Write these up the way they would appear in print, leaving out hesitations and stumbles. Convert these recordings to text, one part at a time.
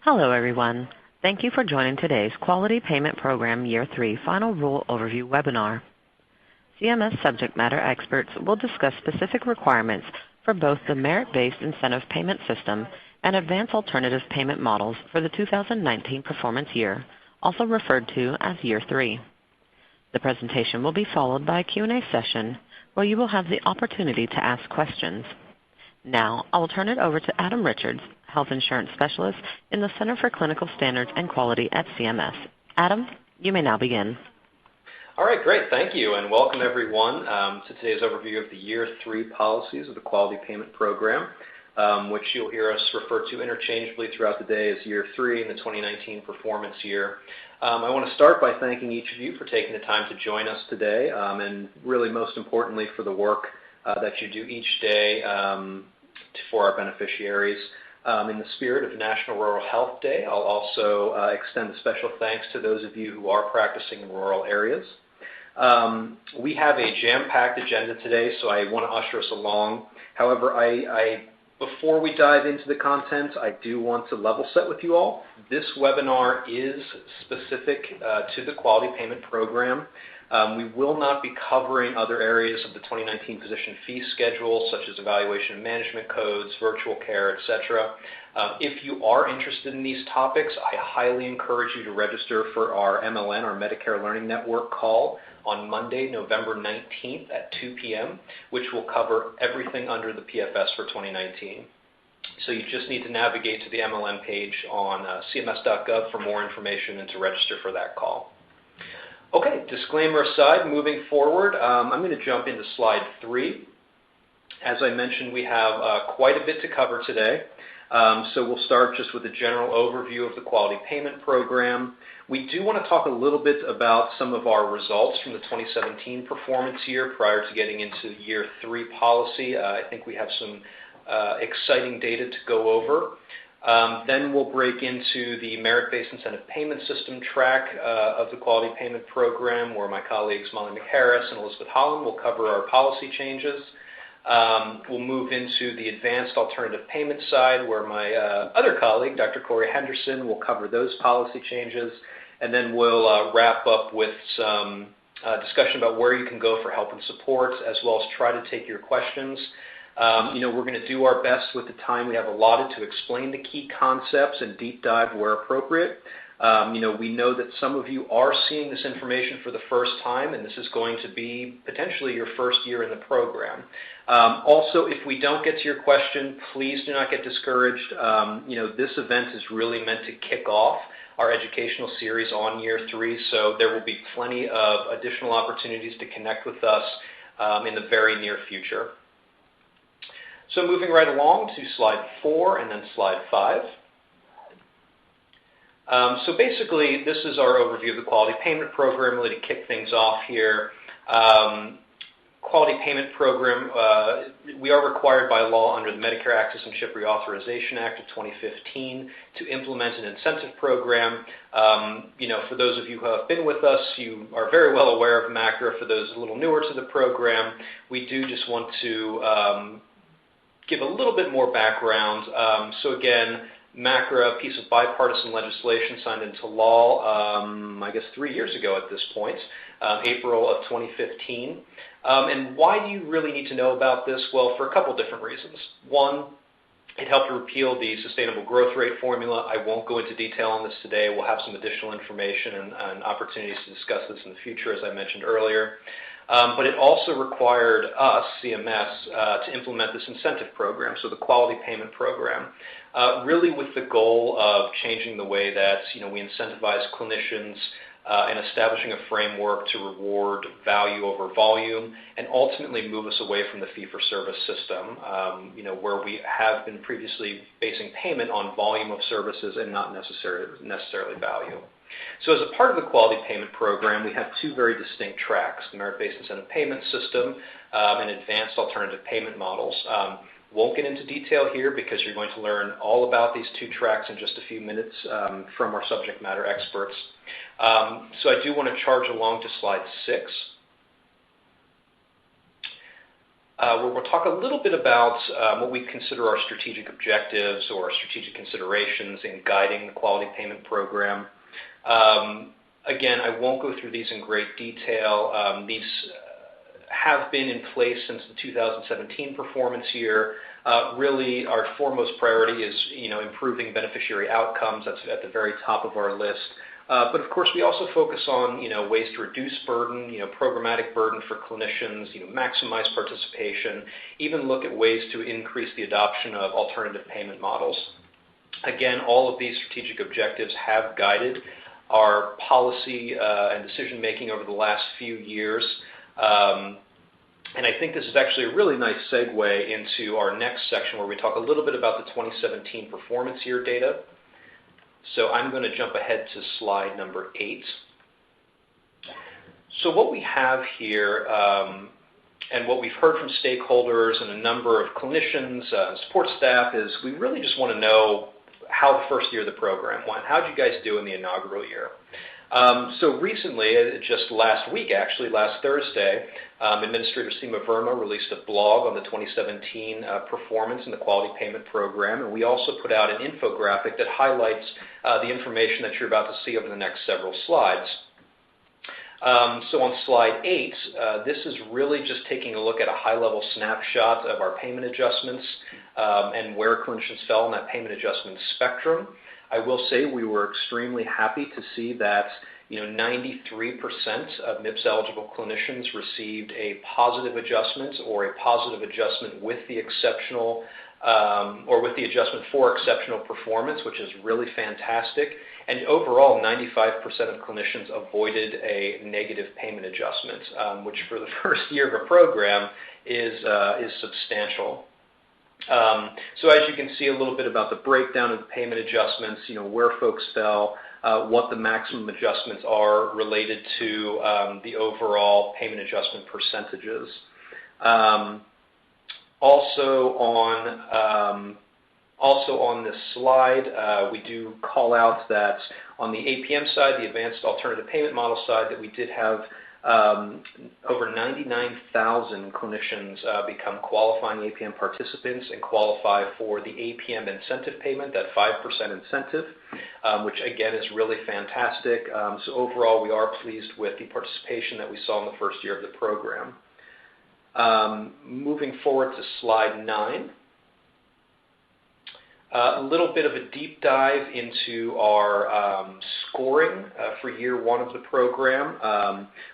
Hello, everyone. Thank you for joining today's Quality Payment Program Year 3 Final Rule Overview webinar. CMS subject matter experts will discuss specific requirements for both the merit-based incentive payment system and advanced alternative payment models for the 2019 performance year, also referred to as Year 3. The presentation will be followed by a Q&A session where you will have the opportunity to ask questions. Now, I will turn it over to Adam Richards, Health Insurance Specialist in the Center for Clinical Standards and Quality at CMS. Adam, you may now begin. All right, great. Thank you, and welcome everyone to today's overview of the Year 3 policies of the Quality Payment Program, which you'll hear us refer to interchangeably throughout the day as Year 3 in the 2019 performance year. I want to start by thanking each of you for taking the time to join us today, and really most importantly for the work that you do each day for our beneficiaries. In the spirit of National Rural Health Day, I'll also extend a special thanks to those of you who are practicing in rural areas. We have a jam-packed agenda today, so I want to usher us along. However, before we dive into the content, I do want to level set with you all. This webinar is specific to the Quality Payment Program. We will not be covering other areas of the 2019 physician fee schedule, such as evaluation and management codes, virtual care, etc. If you are interested in these topics, I highly encourage you to register for our MLN, our Medicare Learning Network call, on Monday, November 19th at 2 p.m., which will cover everything under the PFS for 2019. So you just need to navigate to the MLN page on cms.gov for more information and to register for that call. Okay, disclaimer aside, moving forward, I'm going to jump into slide 3. As I mentioned, we have quite a bit to cover today. So we'll start just with a general overview of the Quality Payment Program. We do want to talk a little bit about some of our results from the 2017 performance year prior to getting into Year 3 policy. I think we have some exciting data to go over. Then we'll break into the merit-based incentive payment system track of the Quality Payment Program, where my colleagues Molly McHarris and Elizabeth Holland will cover our policy changes. We'll move into the advanced alternative payment side, where my other colleague, Dr. Corey Henderson, will cover those policy changes. And then we'll wrap up with some discussion about where you can go for help and support, as well as try to take your questions. We're going to do our best with the time we have allotted to explain the key concepts and deep dive where appropriate. We know that some of you are seeing this information for the first time, and this is going to be potentially your first year in the program. Also, if we don't get to your question, please do not get discouraged. This event is really meant to kick off our educational series on Year 3, so there will be plenty of additional opportunities to connect with us in the very near future. So moving right along to slide 4 and then slide 5. So basically, this is our overview of the Quality Payment Program, really to kick things off here. Quality Payment Program, we are required by law under the Medicare Access and CHIP Reauthorization Act of 2015 to implement an incentive program. For those of you who have been with us, you are very well aware of MACRA. For those a little newer to the program, we do just want to give a little bit more background. So again, MACRA, a piece of bipartisan legislation signed into law, I guess 3 years ago at this point, April of 2015. And why do you really need to know about this? Well, for a couple different reasons. One, it helped repeal the sustainable growth rate formula. I won't go into detail on this today. We'll have some additional information and opportunities to discuss this in the future, as I mentioned earlier. But it also required us, CMS, to implement this incentive program, so the Quality Payment Program, really with the goal of changing the way that we incentivize clinicians and establishing a framework to reward value over volume and ultimately move us away from the fee-for-service system, where we have been previously basing payment on volume of services and not necessarily value. So as a part of the Quality Payment Program, we have two very distinct tracks, the merit-based incentive payment system and advanced alternative payment models. Won't get into detail here because you're going to learn all about these two tracks in just a few minutes from our subject matter experts. So I do want to charge along to slide 6. where we'll talk a little bit about what we consider our strategic objectives or our strategic considerations in guiding the quality payment program. Again, I won't go through these in great detail. These have been in place since the 2017 performance year. Really, our foremost priority is, improving beneficiary outcomes. That's at the very top of our list. But of course, we also focus on, ways to reduce burden, programmatic burden for clinicians, maximize participation, even look at ways to increase the adoption of alternative payment models. Again, all of these strategic objectives have guided our policy and decision making over the last few years. And I think this is actually a really nice segue into our next section where we talk a little bit about the 2017 performance year data. So I'm going to jump ahead to slide number 8. So what we have here, and what we've heard from stakeholders and a number of clinicians, support staff, is we really just want to know how the first year of the program went. How did you guys do in the inaugural year? So recently, just last week actually, last Thursday, Administrator Seema Verma released a blog on the 2017 performance in the quality payment program, and we also put out an infographic that highlights the information that you're about to see over the next several slides. So on slide 8, this is really just taking a look at a high-level snapshot of our payment adjustments and where clinicians fell in that payment adjustment spectrum. I will say we were extremely happy to see that 93% of MIPS-eligible clinicians received a positive adjustment or a positive adjustment with the exceptional or with the adjustment for exceptional performance, which is really fantastic. And overall, 95% of clinicians avoided a negative payment adjustment, which for the first year of a program is substantial. So as you can see a little bit about the breakdown of the payment adjustments, where folks fell, what the maximum adjustments are related to the overall payment adjustment percentages. Also on this slide, we do call out that on the APM side, the Advanced Alternative Payment Model side, that we did have over 99,000 clinicians become qualifying APM participants and qualify for the APM incentive payment, that 5% incentive, which again is really fantastic. So overall, we are pleased with the participation that we saw in the first year of the program. Moving forward to slide 9. A little bit of a deep dive into our scoring for year 1 of the program.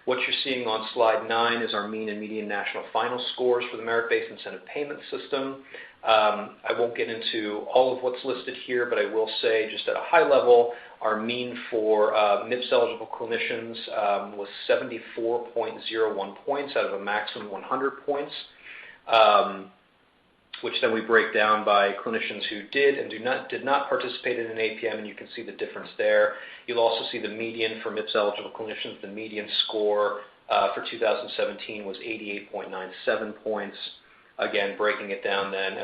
What you're seeing on slide 9 is our mean and median national final scores for the merit-based incentive payment system. I won't get into all of what's listed here, but I will say just at a high level, our mean for MIPS-eligible clinicians was 74.01 points out of a maximum 100 points. Which then we break down by clinicians who did and did not participate in an APM, and you can see the difference there. You'll also see the median for MIPS-eligible clinicians. The median score for 2017 was 88.97 points. Again, breaking it down then,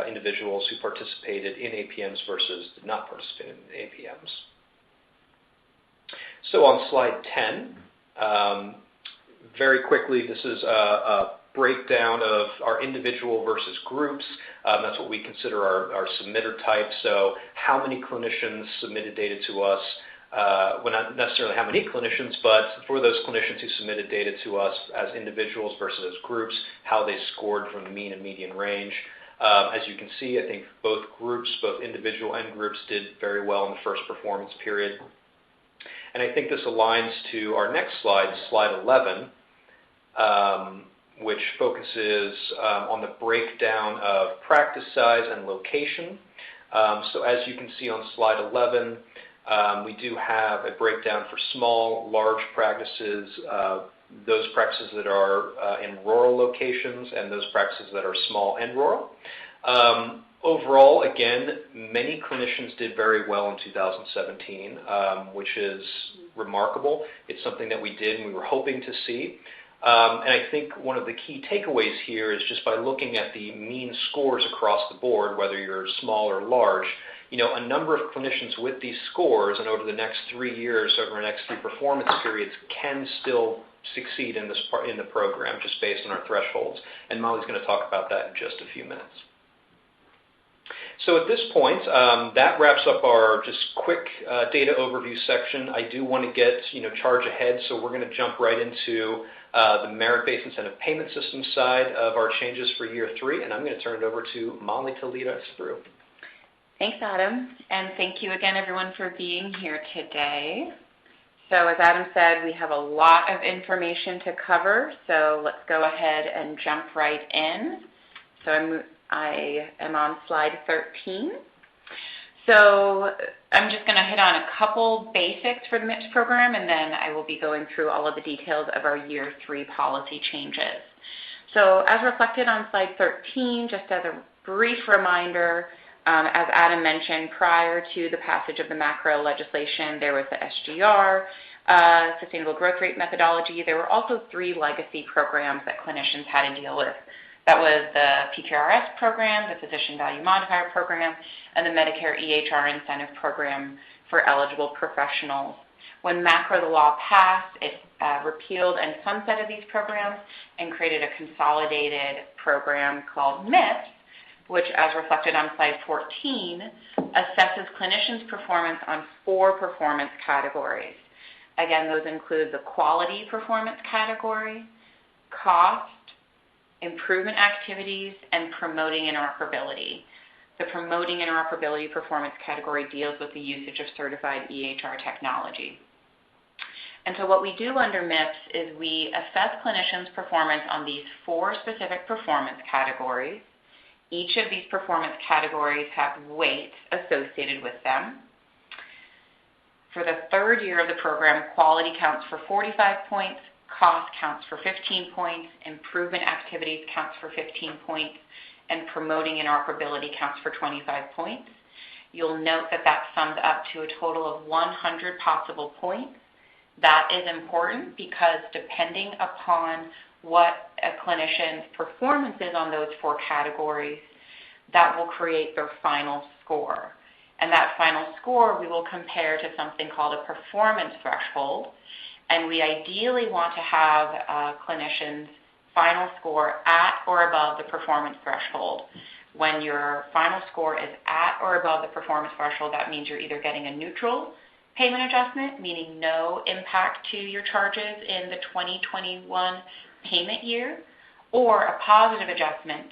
individuals who participated in APMs versus did not participate in APMs. So on slide 10, very quickly, this is a breakdown of our individual versus groups. That's what we consider our submitter type. So how many clinicians submitted data to us, well, not necessarily how many clinicians, but for those clinicians who submitted data to us as individuals versus as groups, how they scored from the mean and median range. As you can see, I think both groups, both individual and groups, did very well in the first performance period. And I think this aligns to our next slide, slide 11, which focuses on the breakdown of practice size and location. So as you can see on slide 11, we do have a breakdown for small, large practices, those practices that are in rural locations, and those practices that are small and rural. Overall, again, many clinicians did very well in 2017, which is remarkable. It's something that we did and we were hoping to see. And I think one of the key takeaways here is just by looking at the mean scores across the board, whether you're small or large, a number of clinicians with these scores, and over the next 3 years, over the next 3 performance periods, can still succeed in the program just based on our thresholds. And Molly's going to talk about that in just a few minutes. So at this point, that wraps up our just quick data overview section. I do want to get charge ahead, so we're going to jump right into the merit-based incentive payment system side of our changes for year 3, and I'm going to turn it over to Molly to lead us through. Thanks, Adam, and thank you again, everyone, for being here today. So as Adam said, we have a lot of information to cover, so let's go ahead and jump right in. So I am on slide 13. So I'm just going to hit on a couple basics for the MIPS program, and then I will be going through all of the details of our year 3 policy changes. So as reflected on slide 13, just as a brief reminder, as Adam mentioned, prior to the passage of the macro legislation, there was the SGR, Sustainable Growth Rate Methodology. There were also 3 legacy programs that clinicians had to deal with. That was the PQRS program, the Physician Value Modifier program, and the Medicare EHR Incentive Program for eligible professionals. When macro, the law passed, it repealed and sunsetted these programs and created a consolidated program called MIPS, which, as reflected on slide 14, assesses clinicians' performance on 4 performance categories. Again, those include the quality performance category, cost, improvement activities, and promoting interoperability. The promoting interoperability performance category deals with the usage of certified EHR technology. And so what we do under MIPS is we assess clinicians' performance on these 4 specific performance categories. Each of these performance categories have weights associated with them. For the 3rd year of the program, quality counts for 45 points, cost counts for 15 points, improvement activities counts for 15 points, and promoting interoperability counts for 25 points. You'll note that that sums up to a total of 100 possible points. That is important because depending upon what a clinician's performance is on those 4 categories, that will create their final score. And that final score we will compare to something called a performance threshold. And we ideally want to have a clinician's final score at or above the performance threshold. When your final score is at or above the performance threshold, that means you're either getting a neutral payment adjustment, meaning no impact to your charges in the 2021 payment year, or a positive adjustment,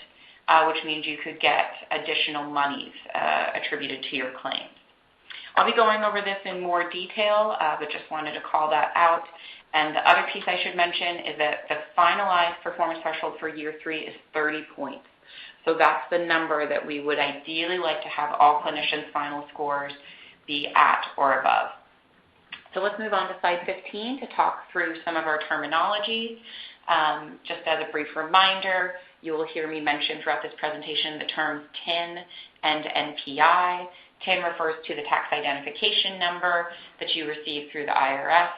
which means you could get additional monies attributed to your claims. I'll be going over this in more detail, but just wanted to call that out. And the other piece I should mention is that the finalized performance threshold for year 3 is 30 points. So that's the number that we would ideally like to have all clinicians' final scores be at or above. So let's move on to slide 15 to talk through some of our terminology. Just as a brief reminder, you will hear me mention throughout this presentation the terms TIN and NPI. TIN refers to the tax identification number that you receive through the IRS.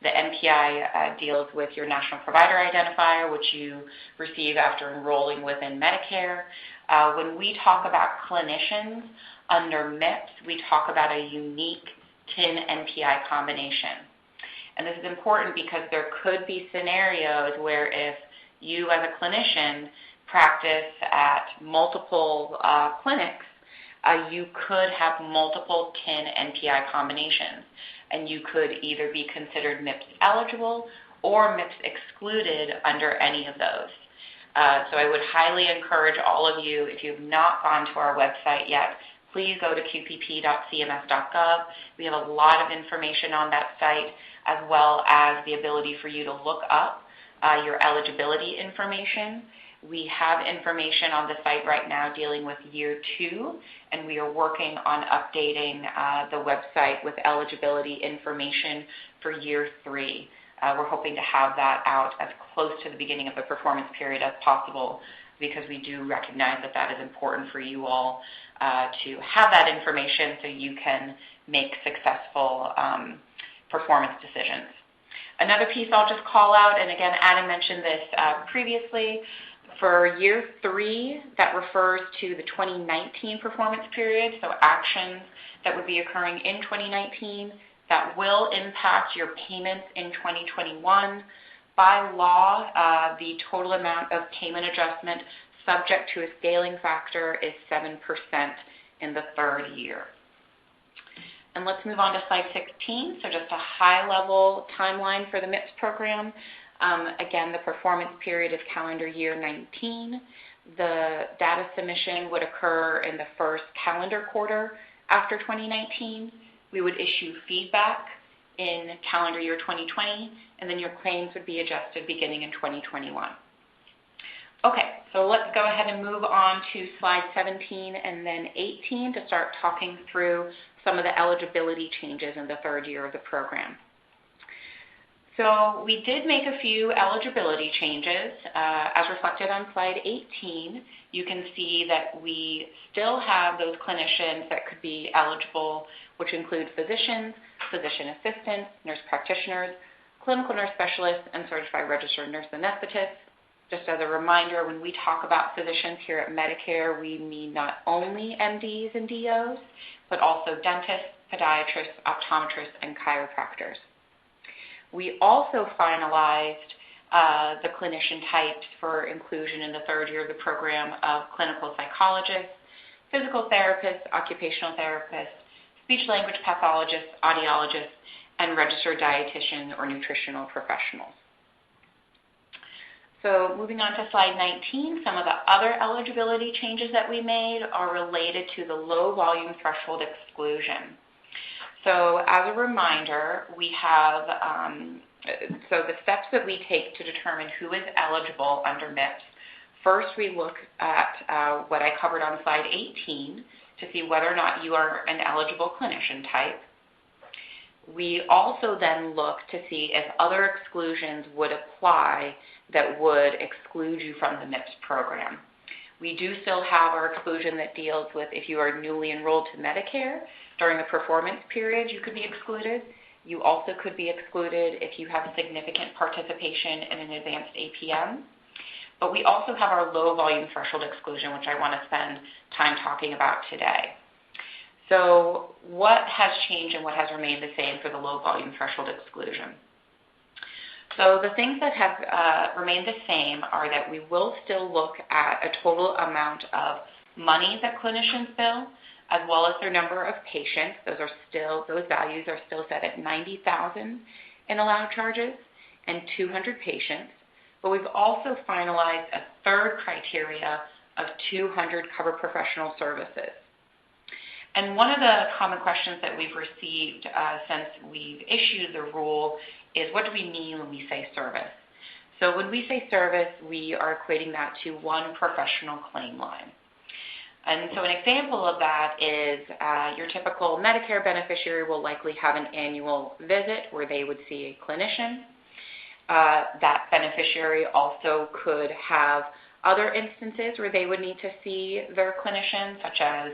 The NPI deals with your national provider identifier, which you receive after enrolling within Medicare. When we talk about clinicians under MIPS, we talk about a unique TIN-NPI combination. And this is important because there could be scenarios where if you as a clinician practice at multiple clinics, you could have multiple TIN-NPI combinations, and you could either be considered MIPS eligible or MIPS excluded under any of those. So I would highly encourage all of you, if you have not gone to our website yet, please go to qpp.cms.gov. We have a lot of information on that site, as well as the ability for you to look up your eligibility information. We have information on the site right now dealing with year 2, and we are working on updating the website with eligibility information for year 3. We're hoping to have that out as close to the beginning of the performance period as possible, because we do recognize that that is important for you all to have that information so you can make successful performance decisions. Another piece I'll just call out, and again, Adam mentioned this previously, For year 3, that refers to the 2019 performance period, so actions that would be occurring in 2019 that will impact your payments in 2021. By law, the total amount of payment adjustment subject to a scaling factor is 7% in the 3rd year. And let's move on to slide 16. So just a high-level timeline for the MIPS program. Again, the performance period is calendar year 19. The data submission would occur in the 1st calendar quarter after 2019. We would issue feedback in calendar year 2020, and then your claims would be adjusted beginning in 2021. Okay, so let's go ahead and move on to slide 17 and then 18 to start talking through some of the eligibility changes in the 3rd year of the program. So we did make a few eligibility changes. As reflected on slide 18, you can see that we still have those clinicians that could be eligible, which include physicians, physician assistants, nurse practitioners, clinical nurse specialists, and certified registered nurse anesthetists. Just as a reminder, when we talk about physicians here at Medicare, we mean not only MDs and DOs, but also dentists, podiatrists, optometrists, and chiropractors. We also finalized the clinician types for inclusion in the 3rd year of the program of clinical psychologists, physical therapists, occupational therapists, speech-language pathologists, audiologists, and registered dietitian or nutritional professionals. So moving on to slide 19, some of the other eligibility changes that we made are related to the low volume threshold exclusion. So as a reminder, we have, so the steps that we take to determine who is eligible under MIPS. First, we look at what I covered on slide 18 to see whether or not you are an eligible clinician type. We also then look to see if other exclusions would apply that would exclude you from the MIPS program. We do still have our exclusion that deals with if you are newly enrolled to Medicare during the performance period, you could be excluded. You also could be excluded if you have significant participation in an advanced APM. But we also have our low volume threshold exclusion, which I want to spend time talking about today. So what has changed and what has remained the same for the low volume threshold exclusion? So the things that have remained the same are that we will still look at a total amount of money that clinicians bill, as well as their number of patients. Those values are still set at 90,000 in allowed charges and 200 patients. But we've also finalized a 3rd criteria of 200 covered professional services. And one of the common questions that we've received since we've issued the rule is, what do we mean when we say service? So when we say service, we are equating that to one professional claim line. And so an example of that is your typical Medicare beneficiary will likely have an annual visit where they would see a clinician. That beneficiary also could have other instances where they would need to see their clinician, such as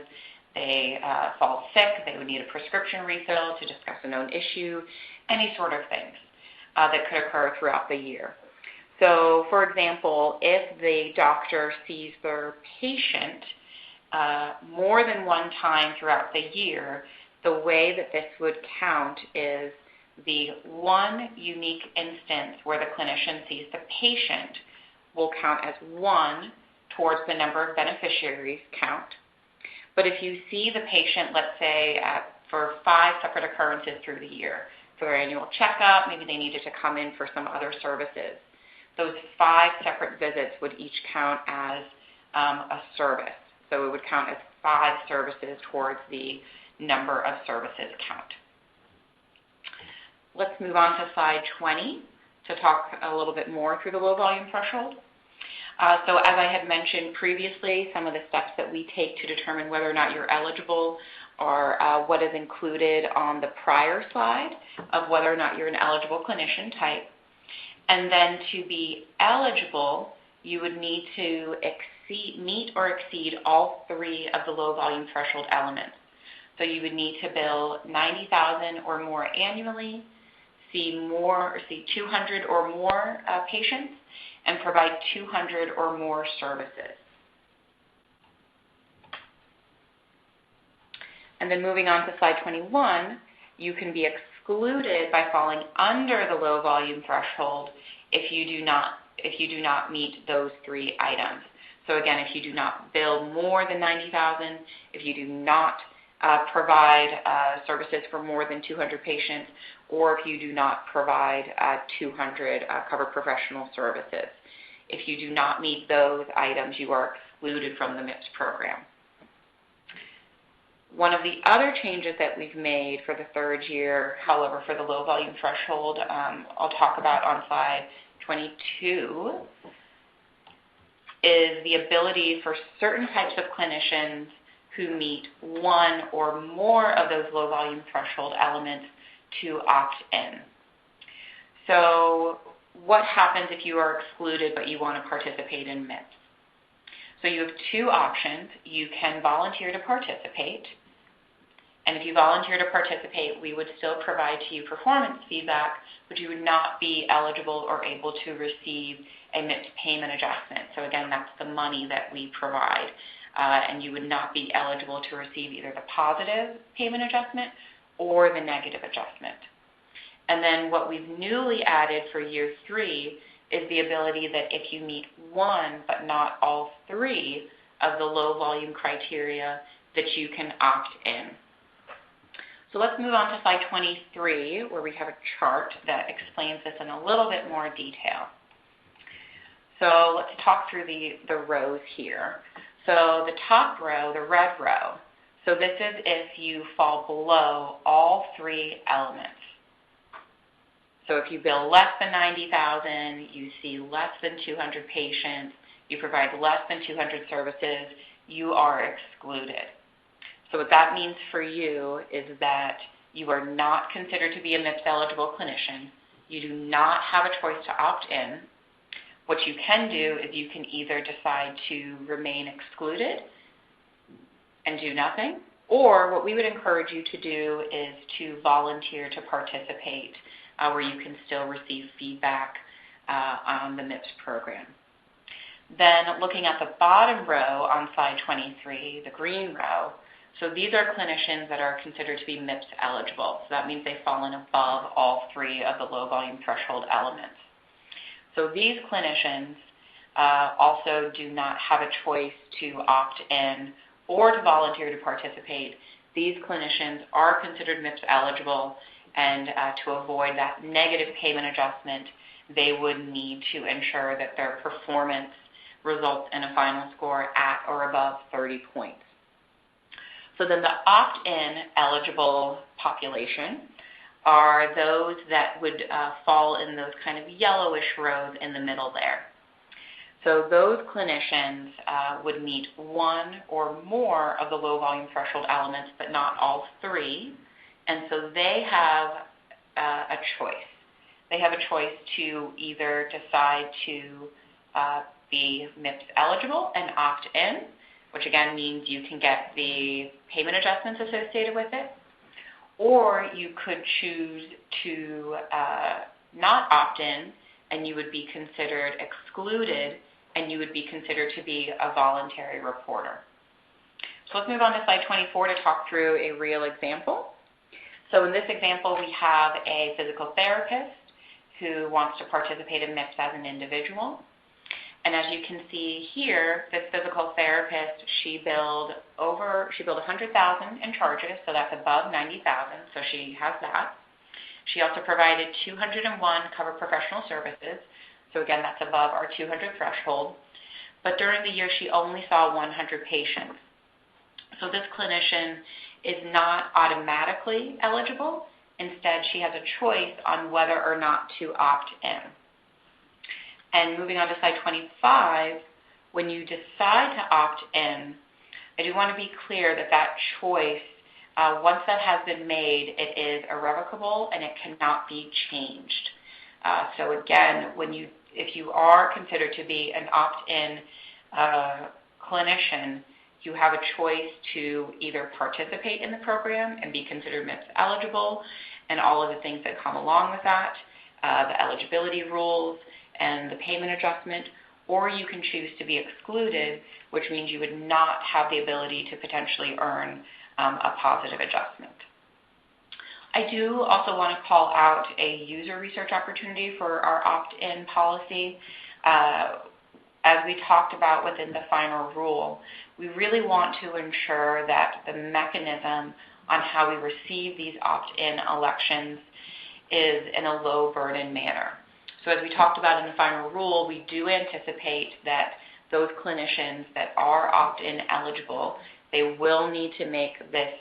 they fall sick, they would need a prescription refill to discuss a known issue, any sort of things that could occur throughout the year. So, for example, if the doctor sees their patient more than one time throughout the year, the way that this would count is the one unique instance where the clinician sees the patient will count as 1 towards the number of beneficiaries count. But if you see the patient, let's say, for 5 separate occurrences through the year, for their annual checkup, maybe they needed to come in for some other services, those 5 separate visits would each count as a service. So it would count as 5 services towards the number of services count. Let's move on to slide 20 to talk a little bit more through the low volume threshold. So as I had mentioned previously, some of the steps that we take to determine whether or not you're eligible are what is included on the prior slide of whether or not you're an eligible clinician type. And then to be eligible, you would need to meet or exceed all 3 of the low volume threshold elements. So you would need to bill $90,000 or more annually, see 200 or more patients, and provide 200 or more services. And then moving on to slide 21, you can be excluded by falling under the low volume threshold if you do not meet those 3 items. So again, if you do not bill more than $90,000, if you do not provide services for more than 200 patients, or if you do not provide 200 covered professional services. If you do not meet those items, you are excluded from the MIPS program. One of the other changes that we've made for the 3rd year, however, for the low volume threshold, I'll talk about on slide 22, is the ability for certain types of clinicians who meet one or more of those low volume threshold elements to opt in. So what happens if you are excluded but you want to participate in MIPS? So you have 2 options. You can volunteer to participate, and if you volunteer to participate, we would still provide to you performance feedback, but you would not be eligible or able to receive a MIPS payment adjustment. So again, that's the money that we provide, and you would not be eligible to receive either the positive payment adjustment or the negative adjustment. And then what we've newly added for year 3 is the ability that if you meet one but not all 3 of the low volume criteria, that you can opt in. So let's move on to slide 23, where we have a chart that explains this in a little bit more detail. So let's talk through the rows here. So the top row, the red row, so this is if you fall below all 3 elements. So if you bill less than $90,000, you see less than 200 patients, you provide less than 200 services, you are excluded. So what that means for you is that you are not considered to be a MIPS eligible clinician. You do not have a choice to opt in. What you can do is you can either decide to remain excluded and do nothing, or what we would encourage you to do is to volunteer to participate, where you can still receive feedback on the MIPS program. Then looking at the bottom row on slide 23, the green row, so these are clinicians that are considered to be MIPS eligible. So that means they've fallen above all 3 of the low volume threshold elements. So these clinicians also do not have a choice to opt in or to volunteer to participate. These clinicians are considered MIPS eligible, and to avoid that negative payment adjustment, they would need to ensure that their performance results in a final score at or above 30 points. So then the opt-in eligible population are those that would fall in those kind of yellowish rows in the middle there. So those clinicians would meet one or more of the low volume threshold elements, but not all 3. And so they have a choice. They have a choice to either decide to be MIPS eligible and opt in, which again means you can get the payment adjustments associated with it, or you could choose to not opt in, and you would be considered excluded, and you would be considered to be a voluntary reporter. So let's move on to slide 24 to talk through a real example. So in this example, we have a physical therapist who wants to participate in MIPS as an individual. And as you can see here, this physical therapist, she billed $100,000 in charges, so that's above $90,000, so she has that. She also provided 201 covered professional services, so again, that's above our 200 threshold. But during the year, she only saw 100 patients. So this clinician is not automatically eligible. Instead, she has a choice on whether or not to opt in. And moving on to slide 25, when you decide to opt in, I do want to be clear that that choice, once that has been made, it is irrevocable and it cannot be changed. So again, if you are considered to be an opt-in clinician, you have a choice to either participate in the program and be considered MIPS eligible and all of the things that come along with that, the eligibility rules and the payment adjustment, or you can choose to be excluded, which means you would not have the ability to potentially earn a positive adjustment. I do also want to call out a user research opportunity for our opt-in policy. As we talked about within the final rule, we really want to ensure that the mechanism on how we receive these opt-in elections is in a low-burden manner. So as we talked about in the final rule, we do anticipate that those clinicians that are opt-in eligible, they will need to make this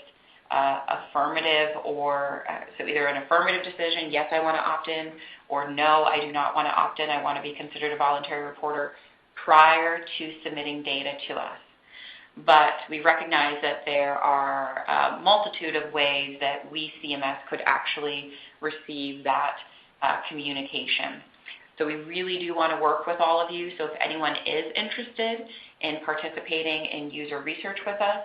affirmative so either an affirmative decision, yes, I want to opt in, or no, I do not want to opt in, I want to be considered a voluntary reporter prior to submitting data to us. But we recognize that there are a multitude of ways that we, CMS, could actually receive that communication. So we really do want to work with all of you. So if anyone is interested in participating in user research with us,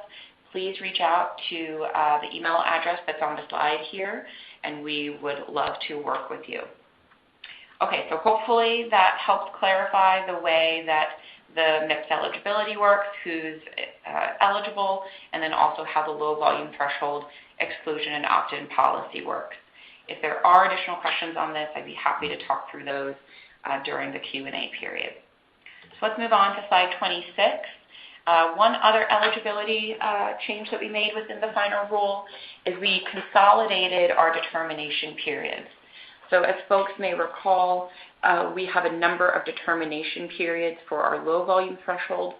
please reach out to the email address that's on the slide here, and we would love to work with you. Okay, so hopefully that helped clarify the way that the MIPS eligibility works, who's eligible, and then also how the low volume threshold exclusion and opt-in policy works. If there are additional questions on this, I'd be happy to talk through those during the Q&A period. So let's move on to slide 26. One other eligibility change that we made within the final rule is we consolidated our determination periods. So as folks may recall, we have a number of determination periods for our low volume threshold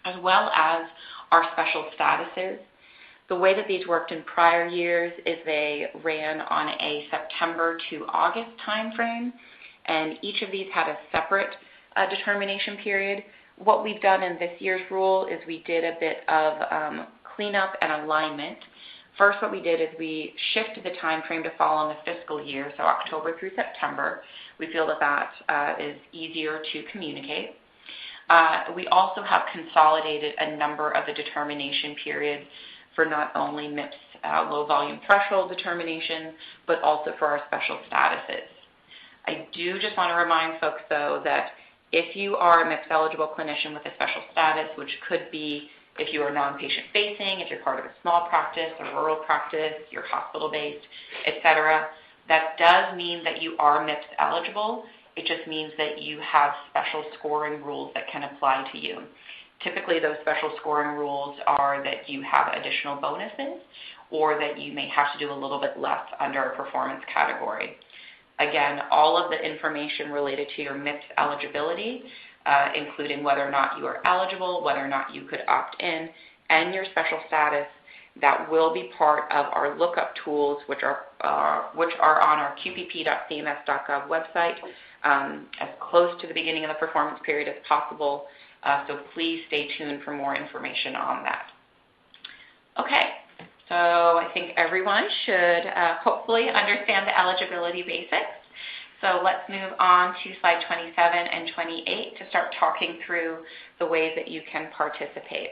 as well as our special statuses. The way that these worked in prior years is they ran on a September to August timeframe, and each of these had a separate determination period. What we've done in this year's rule is we did a bit of cleanup and alignment. First, what we did is we shifted the time frame to fall on the fiscal year, so October through September. We feel that that is easier to communicate. We also have consolidated a number of the determination periods for not only MIPS low volume threshold determination, but also for our special statuses. I do just want to remind folks, though, that if you are a MIPS eligible clinician with a special status, which could be if you are non-patient facing, if you're part of a small practice, a rural practice, you're hospital-based, etc., that does mean that you are MIPS eligible. It just means that you have special scoring rules that can apply to you. Typically, those special scoring rules are that you have additional bonuses or that you may have to do a little bit less under a performance category. Again, all of the information related to your MIPS eligibility, including whether or not you are eligible, whether or not you could opt in, and your special status, that will be part of our lookup tools, which are on our qpp.cms.gov website as close to the beginning of the performance period as possible. So please stay tuned for more information on that. Okay, so I think everyone should hopefully understand the eligibility basics. So let's move on to slide 27 and 28 to start talking through the ways that you can participate.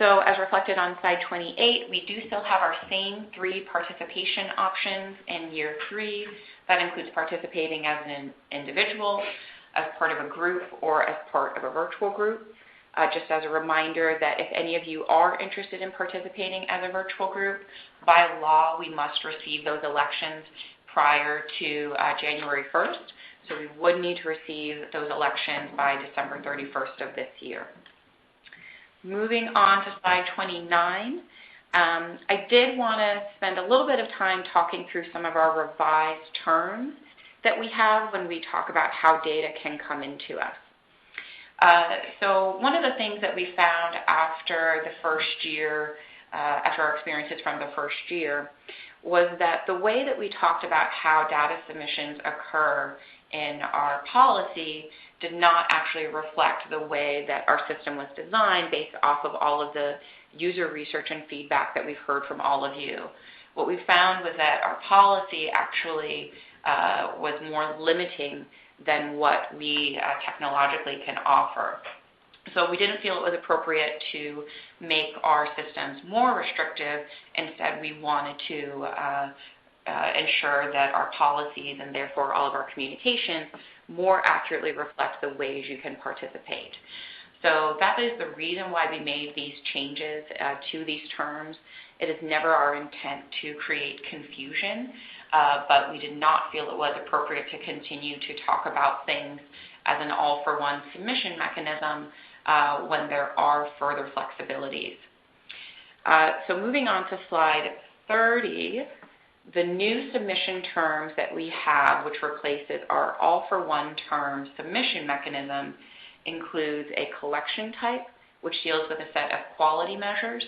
So as reflected on slide 28, we do still have our same 3 participation options in year 3. That includes participating as an individual, as part of a group, or as part of a virtual group. Just as a reminder that if any of you are interested in participating as a virtual group, by law we must receive those elections prior to January 1st. So we would need to receive those elections by December 31st of this year. Moving on to slide 29, I did want to spend a little bit of time talking through some of our revised terms that we have when we talk about how data can come into us. So one of the things that we found after the first year, after our experiences from the first year, was that the way that we talked about how data submissions occur in our policy did not actually reflect the way that our system was designed based off of all of the user research and feedback that we've heard from all of you. What we found was that our policy actually was more limiting than what we technologically can offer. So we didn't feel it was appropriate to make our systems more restrictive. Instead, we wanted to ensure that our policies and therefore all of our communications more accurately reflect the ways you can participate. So that is the reason why we made these changes to these terms. It is never our intent to create confusion, but we did not feel it was appropriate to continue to talk about things as an all-for-one submission mechanism when there are further flexibilities. So moving on to slide 30, the new submission terms that we have, which replaces our all-for-one term submission mechanism, includes a collection type, which deals with a set of quality measures,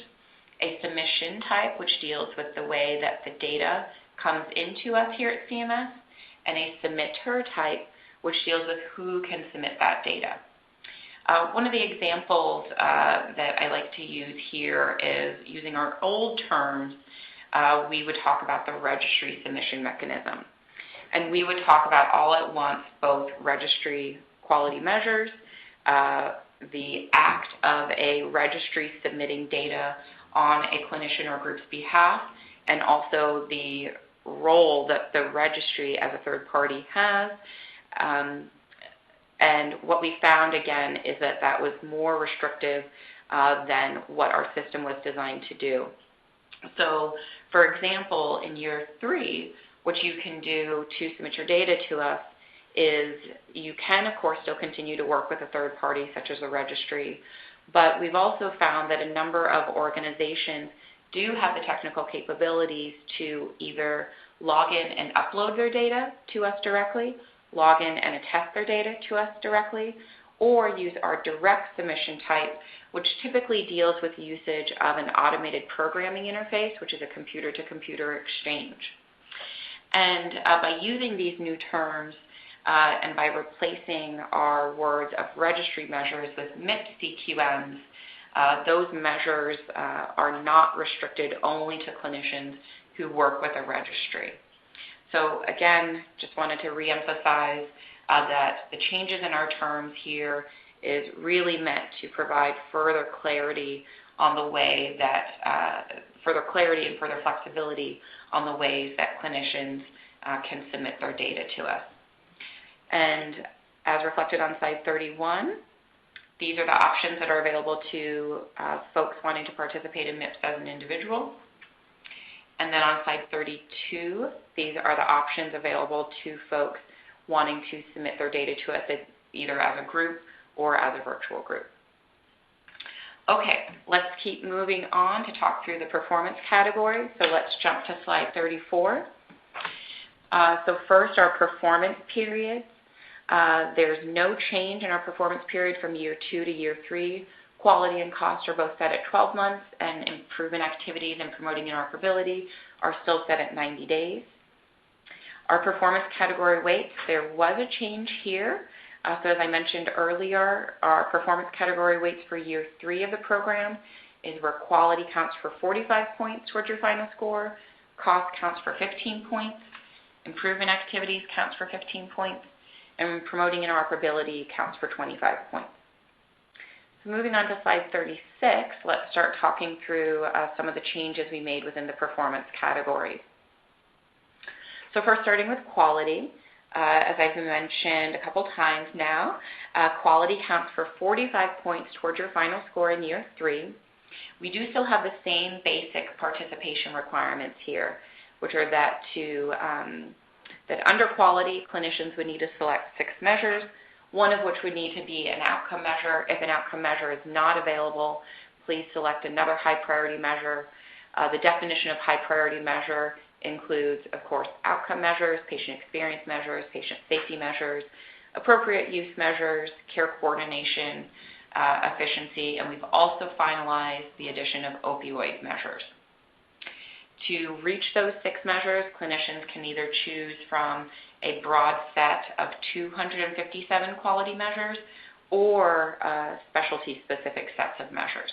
a submission type, which deals with the way that the data comes into us here at CMS, and a submitter type, which deals with who can submit that data. One of the examples that I like to use here is using our old terms. We would talk about the registry submission mechanism. And we would talk about all at once both registry quality measures, the act of a registry submitting data on a clinician or group's behalf, and also the role that the registry as a third party has. And what we found, again, is that that was more restrictive than what our system was designed to do. So, for example, in year 3, what you can do to submit your data to us is you can, of course, still continue to work with a third party, such as a registry, but we've also found that a number of organizations do have the technical capabilities to either log in and upload their data to us directly, log in and attest their data to us directly, or use our direct submission type, which typically deals with usage of an automated programming interface, which is a computer-to-computer exchange. And by using these new terms and by replacing our words of registry measures with MIPS CQMs, those measures are not restricted only to clinicians who work with a registry. So again, just wanted to reemphasize that the changes in our terms here is really meant to provide further clarity on the way that, further clarity and further flexibility on the ways that clinicians can submit their data to us. And as reflected on slide 31, these are the options that are available to folks wanting to participate in MIPS as an individual. And then on slide 32, these are the options available to folks wanting to submit their data to us either as a group or as a virtual group. Okay, let's keep moving on to talk through the performance category. So let's jump to slide 34. So first, our performance periods. There's no change in our performance period from year 2 to year 3. Quality and cost are both set at 12 months, and improvement activities and promoting interoperability are still set at 90 days. Our performance category weights, there was a change here. So as I mentioned earlier, our performance category weights for year 3 of the program is where quality counts for 45 points towards your final score, cost counts for 15 points, improvement activities counts for 15 points, and promoting interoperability counts for 25 points. So moving on to slide 36, let's start talking through some of the changes we made within the performance categories. So first, starting with quality, as I've mentioned a couple times now, quality counts for 45 points towards your final score in year 3. We do still have the same basic participation requirements here, which are that that under quality, clinicians would need to select 6 measures, one of which would need to be an outcome measure. If an outcome measure is not available, please select another high priority measure. The definition of high priority measure includes, of course, outcome measures, patient experience measures, patient safety measures, appropriate use measures, care coordination, efficiency, and we've also finalized the addition of opioid measures. To reach those 6 measures, clinicians can either choose from a broad set of 257 quality measures or specialty-specific sets of measures.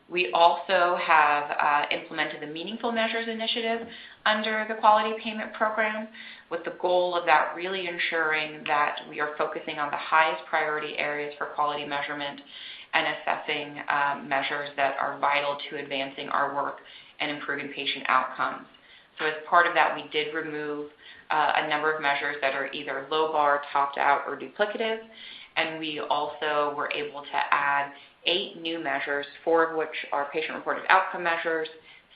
We also have implemented the Meaningful Measures Initiative under the Quality Payment Program, with the goal of that really ensuring that we are focusing on the highest priority areas for quality measurement and assessing measures that are vital to advancing our work and improving patient outcomes. So as part of that, we did remove a number of measures that are either low bar, topped out, or duplicative, and we also were able to add 8 new measures, 4 of which are patient-reported outcome measures,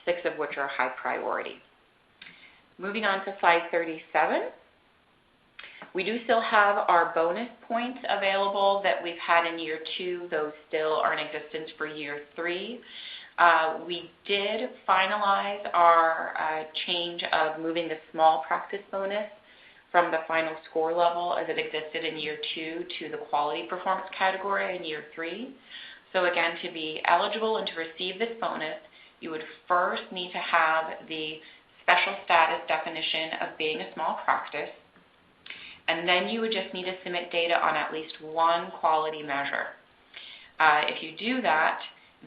6 of which are high priority. Moving on to slide 37. We do still have our bonus points available that we've had in year 2. Those still are in existence for year 3. We did finalize our change of moving the small practice bonus from the final score level as it existed in year 2 to the quality performance category in year 3. So again, to be eligible and to receive this bonus, you would first need to have the special status definition of being a small practice, and then you would just need to submit data on at least 1 quality measure. If you do that,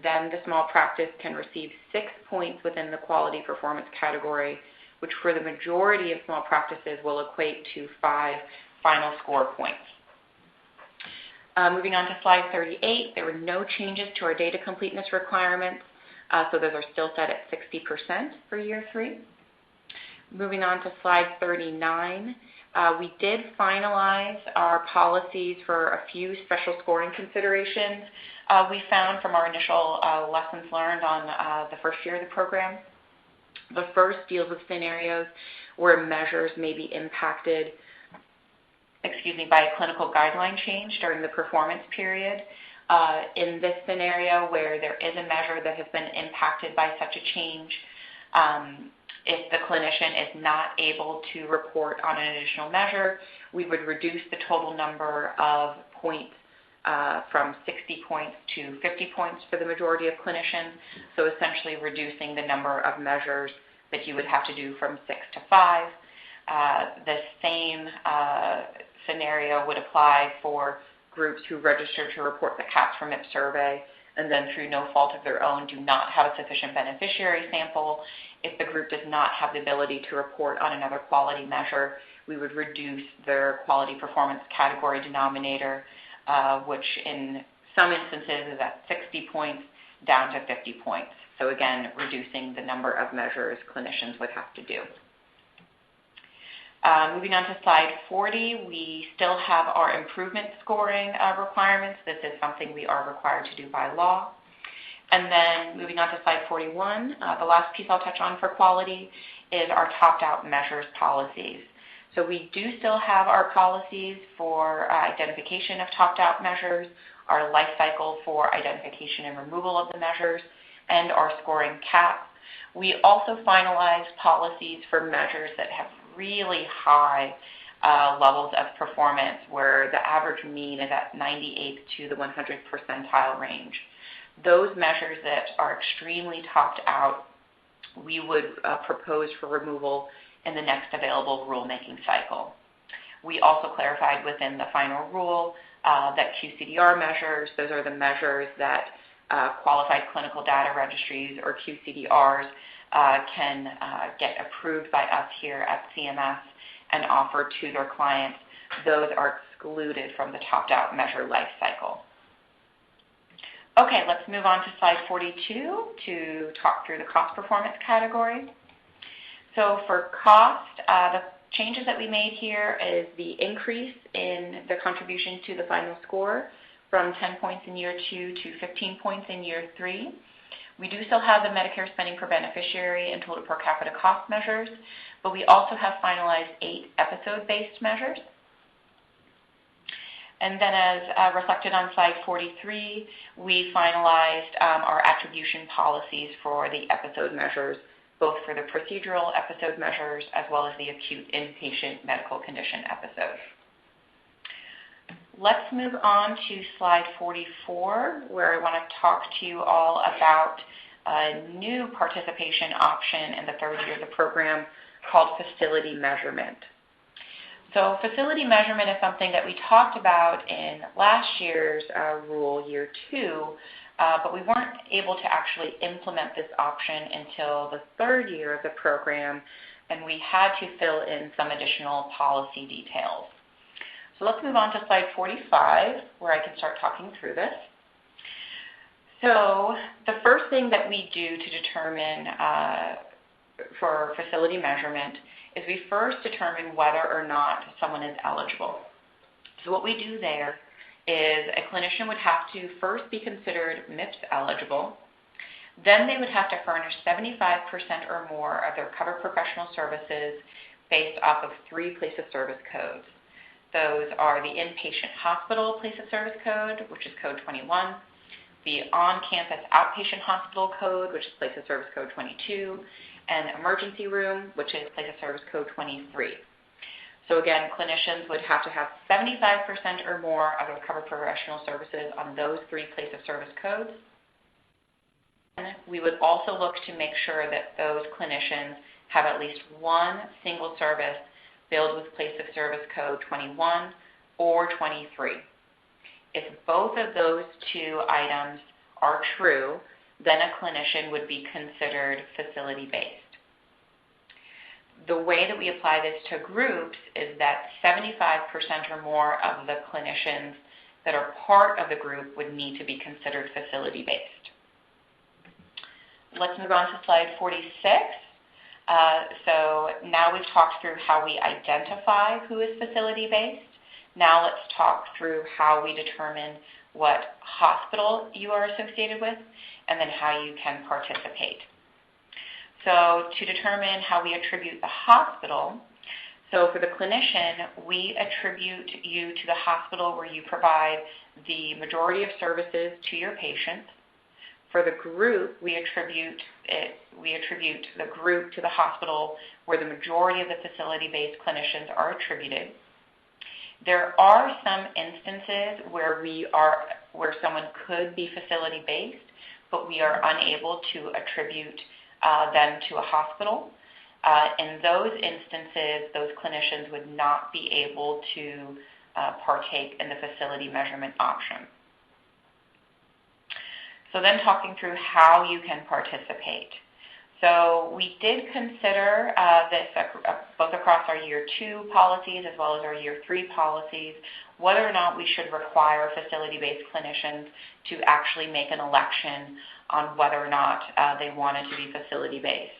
then the small practice can receive 6 points within the quality performance category, which for the majority of small practices will equate to 5 final score points. Moving on to slide 38, there were no changes to our data completeness requirements, so those are still set at 60% for year 3. Moving on to slide 39, we did finalize our policies for a few special scoring considerations we found from our initial lessons learned on the first year of the program. The first deals with scenarios where measures may be impacted by a clinical guideline change during the performance period. In this scenario where there is a measure that has been impacted by such a change, if the clinician is not able to report on an additional measure, we would reduce the total number of points from 60 points to 50 points for the majority of clinicians, so essentially reducing the number of measures that you would have to do from 6 to 5. The same scenario would apply for groups who register to report the CAPS from MIP survey and then through no fault of their own do not have a sufficient beneficiary sample. If the group does not have the ability to report on another quality measure, we would reduce their quality performance category denominator, which in some instances is at 60 points down to 50 points. So again, reducing the number of measures clinicians would have to do. Moving on to slide 40, we still have our improvement scoring requirements. This is something we are required to do by law. And then moving on to slide 41, the last piece I'll touch on for quality is our topped-out measures policies. So we do still have our policies for identification of topped-out measures, our life cycle for identification and removal of the measures, and our scoring cap. We also finalized policies for measures that have really high levels of performance, where the average mean is at 98th to the 100th percentile range. Those measures that are extremely topped out, we would propose for removal in the next available rulemaking cycle. We also clarified within the final rule that QCDR measures, those are the measures that qualified clinical data registries or QCDRs can get approved by us here at CMS and offer to their clients. Those are excluded from the topped-out measure life cycle. Okay, let's move on to slide 42 to talk through the cost performance category. So for cost, the changes that we made here is the increase in the contribution to the final score from 10 points in year 2 to 15 points in year 3. We do still have the Medicare spending per beneficiary and total per capita cost measures, but we also have finalized 8 episode-based measures. And then as reflected on slide 43, we finalized our attribution policies for the episode measures, both for the procedural episode measures as well as the acute inpatient medical condition episodes. Let's move on to slide 44, where I want to talk to you all about a new participation option in the third year of the program called facility measurement. So facility measurement is something that we talked about in last year's rule, year 2, but we weren't able to actually implement this option until the third year of the program, and we had to fill in some additional policy details. So let's move on to slide 45, where I can start talking through this. So the first thing that we do to determine for facility measurement is we first determine whether or not someone is eligible. So what we do there is a clinician would have to first be considered MIPS eligible. Then they would have to furnish 75% or more of their covered professional services based off of 3 place of service codes. Those are the inpatient hospital place of service code, which is code 21, the on-campus outpatient hospital code, which is place of service code 22, and emergency room, which is place of service code 23. So again, clinicians would have to have 75% or more of their covered professional services on those 3 place of service codes. And we would also look to make sure that those clinicians have at least one single service billed with place of service code 21 or 23. If both of those 2 items are true, then a clinician would be considered facility-based. The way that we apply this to groups is that 75% or more of the clinicians that are part of the group would need to be considered facility-based. Let's move on to slide 46. So now we've talked through how we identify who is facility-based. Now let's talk through how we determine what hospital you are associated with and then how you can participate. So to determine how we attribute the hospital, so for the clinician, we attribute you to the hospital where you provide the majority of services to your patients. For the group, we attribute the group to the hospital where the majority of the facility-based clinicians are attributed. There are some instances where someone could be facility-based, but we are unable to attribute them to a hospital. In those instances, those clinicians would not be able to partake in the facility measurement option. So then talking through how you can participate. So we did consider this both across our Year 2 policies as well as our Year 3 policies, whether or not we should require facility-based clinicians to actually make an election on whether or not they wanted to be facility-based.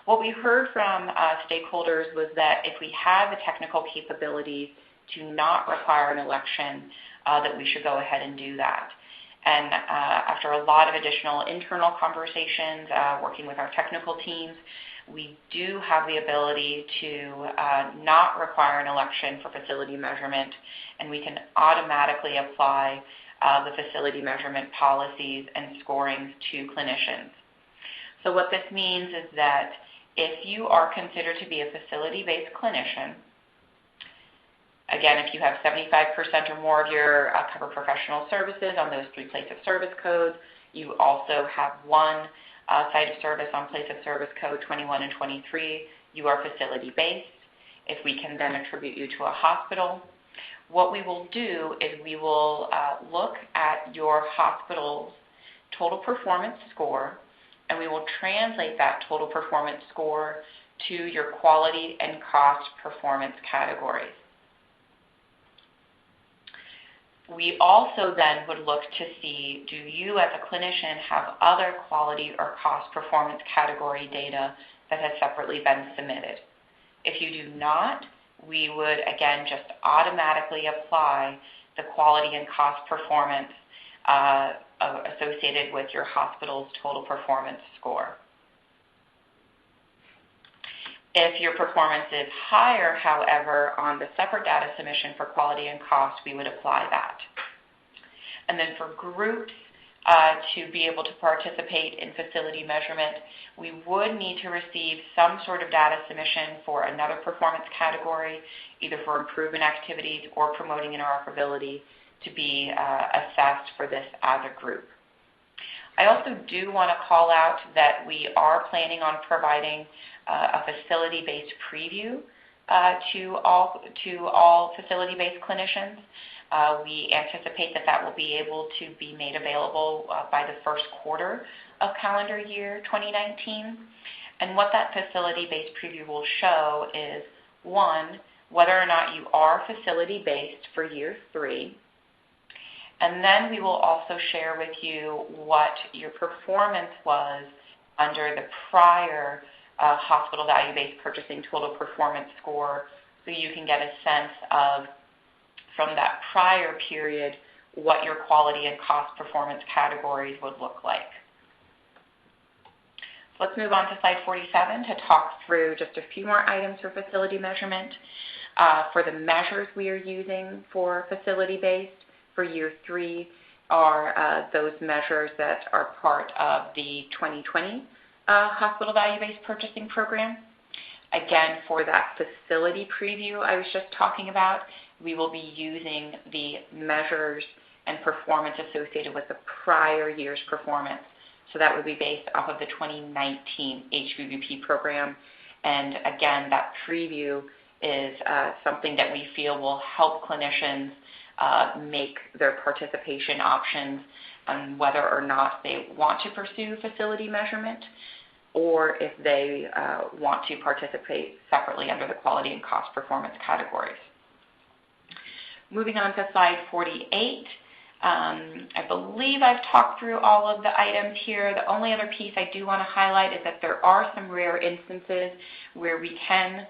What we heard from stakeholders was that if we have the technical capabilities to not require an election, that we should go ahead and do that. And after a lot of additional internal conversations, working with our technical teams, we do have the ability to not require an election for facility measurement, and we can automatically apply the facility measurement policies and scorings to clinicians. So what this means is that if you are considered to be a facility-based clinician, again, if you have 75% or more of your covered professional services on those 3 place of service codes, you also have one site of service on place of service code 21 and 23, you are facility-based. If we can then attribute you to a hospital, what we will do is we will look at your hospital's total performance score, and we will translate that total performance score to your quality and cost performance categories. We also then would look to see, do you as a clinician have other quality or cost performance category data that has separately been submitted? If you do not, we would again just automatically apply the quality and cost performance associated with your hospital's total performance score. If your performance is higher, however, on the separate data submission for quality and cost, we would apply that. And then for groups to be able to participate in facility measurement, we would need to receive some sort of data submission for another performance category, either for improvement activities or promoting interoperability, to be assessed for this as a group. I also do want to call out that we are planning on providing a facility-based preview to all facility-based clinicians. We anticipate that will be able to be made available by the first quarter of calendar year 2019. And what that facility-based preview will show is, 1, whether or not you are facility-based for Year 3. And then we will also share with you what your performance was under the prior hospital value-based purchasing total performance score, so you can get a sense of, from that prior period, what your quality and cost performance categories would look like. So let's move on to slide 47 to talk through just a few more items for facility measurement. For the measures we are using for facility-based for year 3 are those measures that are part of the 2020 hospital value-based purchasing program. Again, for that facility preview I was just talking about, we will be using the measures and performance associated with the prior year's performance. So that would be based off of the 2019 HVVP program. And again, that preview is something that we feel will help clinicians make their participation options on whether or not they want to pursue facility measurement, or if they want to participate separately under the quality and cost performance categories. Moving on to slide 48. I believe I've talked through all of the items here. The only other piece I do want to highlight is that there are some rare instances where we can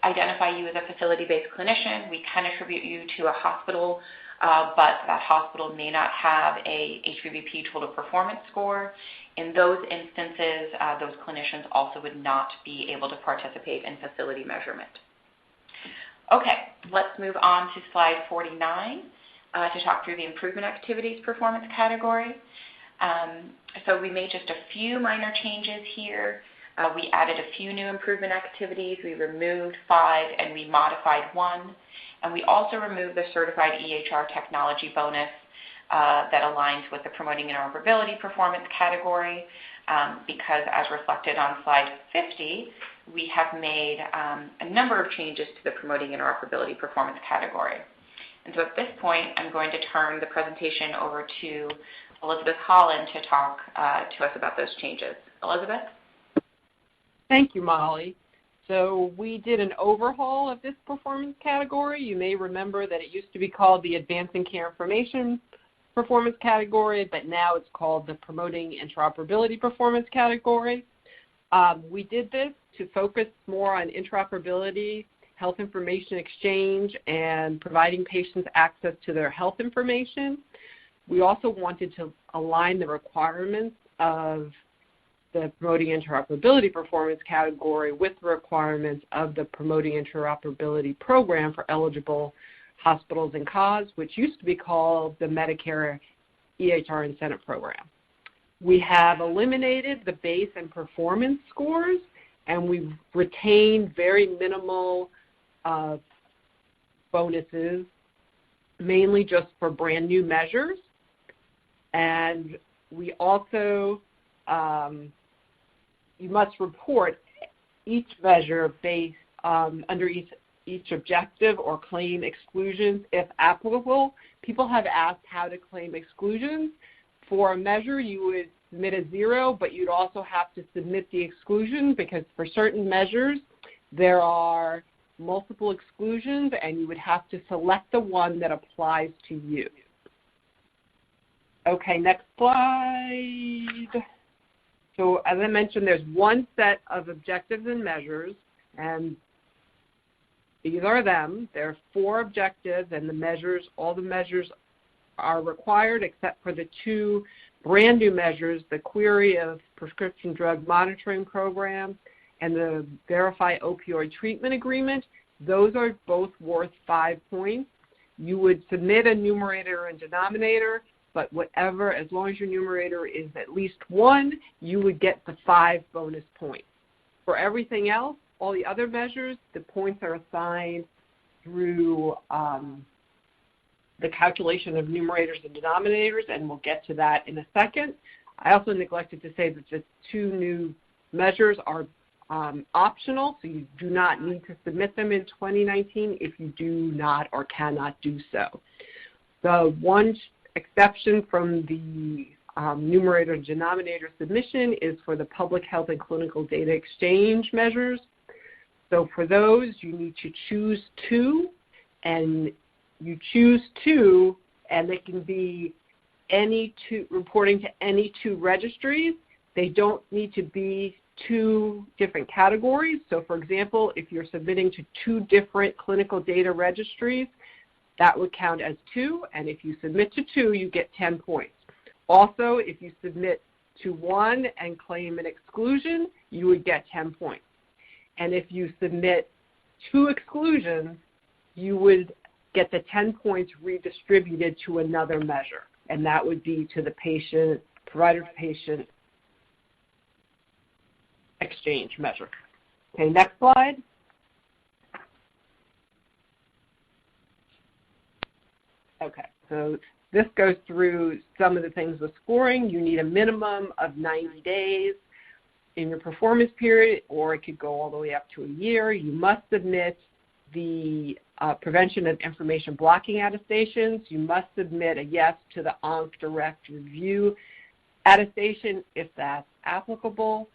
identify you as a facility-based clinician. We can attribute you to a hospital, but that hospital may not have a HVVP total performance score. In those instances, those clinicians also would not be able to participate in facility measurement. Okay, let's move on to slide 49 to talk through the improvement activities performance category. So we made just a few minor changes here. We added a few new improvement activities. We removed 5 and we modified 1. And we also removed the certified EHR technology bonus that aligns with the promoting interoperability performance category, because as reflected on slide 50, we have made a number of changes to the promoting interoperability performance category. And so at this point, I'm going to turn the presentation over to Elizabeth Holland to talk to us about those changes. Elizabeth? Thank you, Molly. So we did an overhaul of this performance category. You may remember that it used to be called the Advancing Care Information Performance category, but now it's called the Promoting Interoperability Performance category. We did this to focus more on interoperability, health information exchange, and providing patients access to their health information. We also wanted to align the requirements of the Promoting Interoperability Performance category with the requirements of the Promoting Interoperability Program for eligible hospitals and COS, which used to be called the Medicare EHR Incentive Program. We have eliminated the base and performance scores, and we've retained very minimal bonuses, mainly just for brand new measures. And we also, you must report each measure based under each objective or claim exclusions if applicable. People have asked how to claim exclusions. For a measure, you would submit a 0, but you'd also have to submit the exclusion because for certain measures, there are multiple exclusions, and you would have to select the one that applies to you. Okay, next slide. So as I mentioned, there's one set of objectives and measures, and these are them. There are 4 objectives, and the measures, all the measures are required except for the 2 brand new measures, the Query of Prescription Drug Monitoring Program and the Verify Opioid Treatment Agreement. Those are both worth 5 points. You would submit a numerator and denominator, but whatever, as long as your numerator is at least 1, you would get the 5 bonus points. For everything else, all the other measures, the points are assigned through the calculation of numerators and denominators, and we'll get to that in a second. I also neglected to say that the 2 new measures are optional, so you do not need to submit them in 2019 if you do not or cannot do so. The one exception from the numerator and denominator submission is for the public health and clinical data exchange measures. So for those, you need to choose 2, and you choose 2, and they can be any 2, reporting to any 2 registries. They don't need to be 2 different categories. So for example, if you're submitting to 2 different clinical data registries, that would count as 2, and if you submit to 2, you get 10 points. Also, if you submit to 1 and claim an exclusion, you would get 10 points. And if you submit 2 exclusions, you would get the 10 points redistributed to another measure, and that would be to the patient, provider-patient exchange measure. Okay, next slide. Okay, so this goes through some of the things with scoring. You need a minimum of 90 days in your performance period, or it could go all the way up to a year. You must submit the prevention of information blocking attestations. You must submit a yes to the ONC direct review attestation if that's applicable.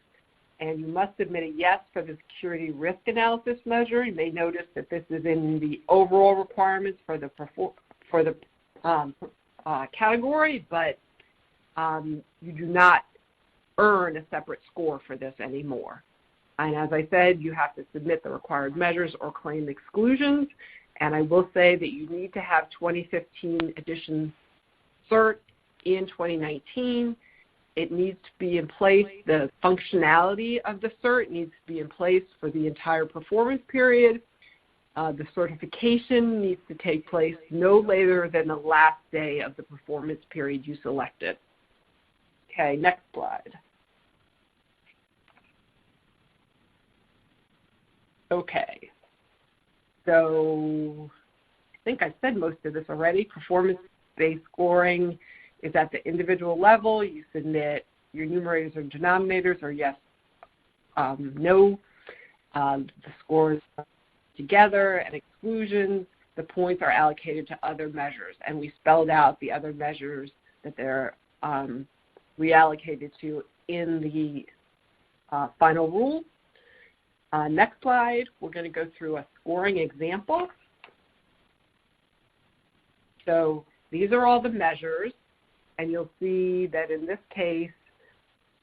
And you must submit a yes for the security risk analysis measure. You may notice that this is in the overall requirements for the category, but you do not earn a separate score for this anymore. And as I said, you have to submit the required measures or claim exclusions. And I will say that you need to have 2015 edition cert in 2019. It needs to be in place. The functionality of the cert needs to be in place for the entire performance period. The certification needs to take place no later than the last day of the performance period you selected. Okay, next slide. Okay, so I think I said most of this already. Performance-based scoring is at the individual level. You submit your numerators or denominators, or yes, no. The scores together and exclusions. The points are allocated to other measures, and we spelled out the other measures that they're reallocated to in the final rule. Next slide, we're going to go through a scoring example. So these are all the measures, and you'll see that in this case,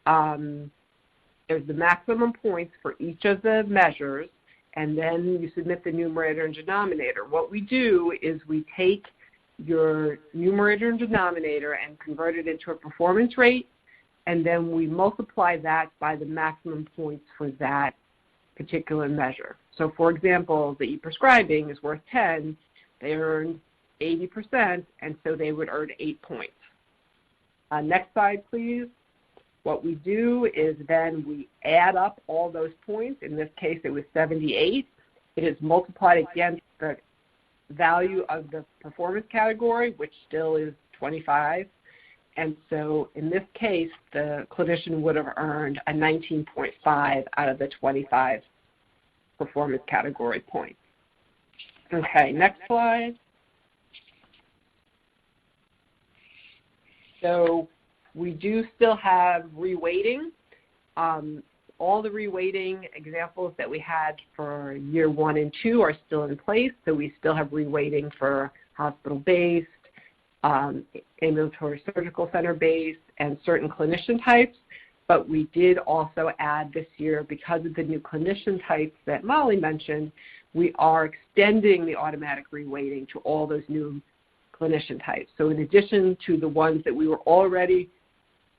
there's the maximum points for each of the measures, and then you submit the numerator and denominator. What we do is we take your numerator and denominator and convert it into a performance rate, and then we multiply that by the maximum points for that particular measure. So for example, the e-prescribing is worth 10. They earned 80%, and so they would earn 8 points. Next slide, please. What we do is then we add up all those points. In this case, it was 78. It is multiplied against the value of the performance category, which still is 25. And so in this case, the clinician would have earned a 19.5 out of the 25 performance category points. Okay, next slide. So we do still have reweighting. All the reweighting examples that we had for year 1 and 2 are still in place. So we still have reweighting for hospital-based, ambulatory surgical center-based, and certain clinician types. But we did also add this year, because of the new clinician types that Molly mentioned, we are extending the automatic reweighting to all those new clinician types. So in addition to the ones that we were already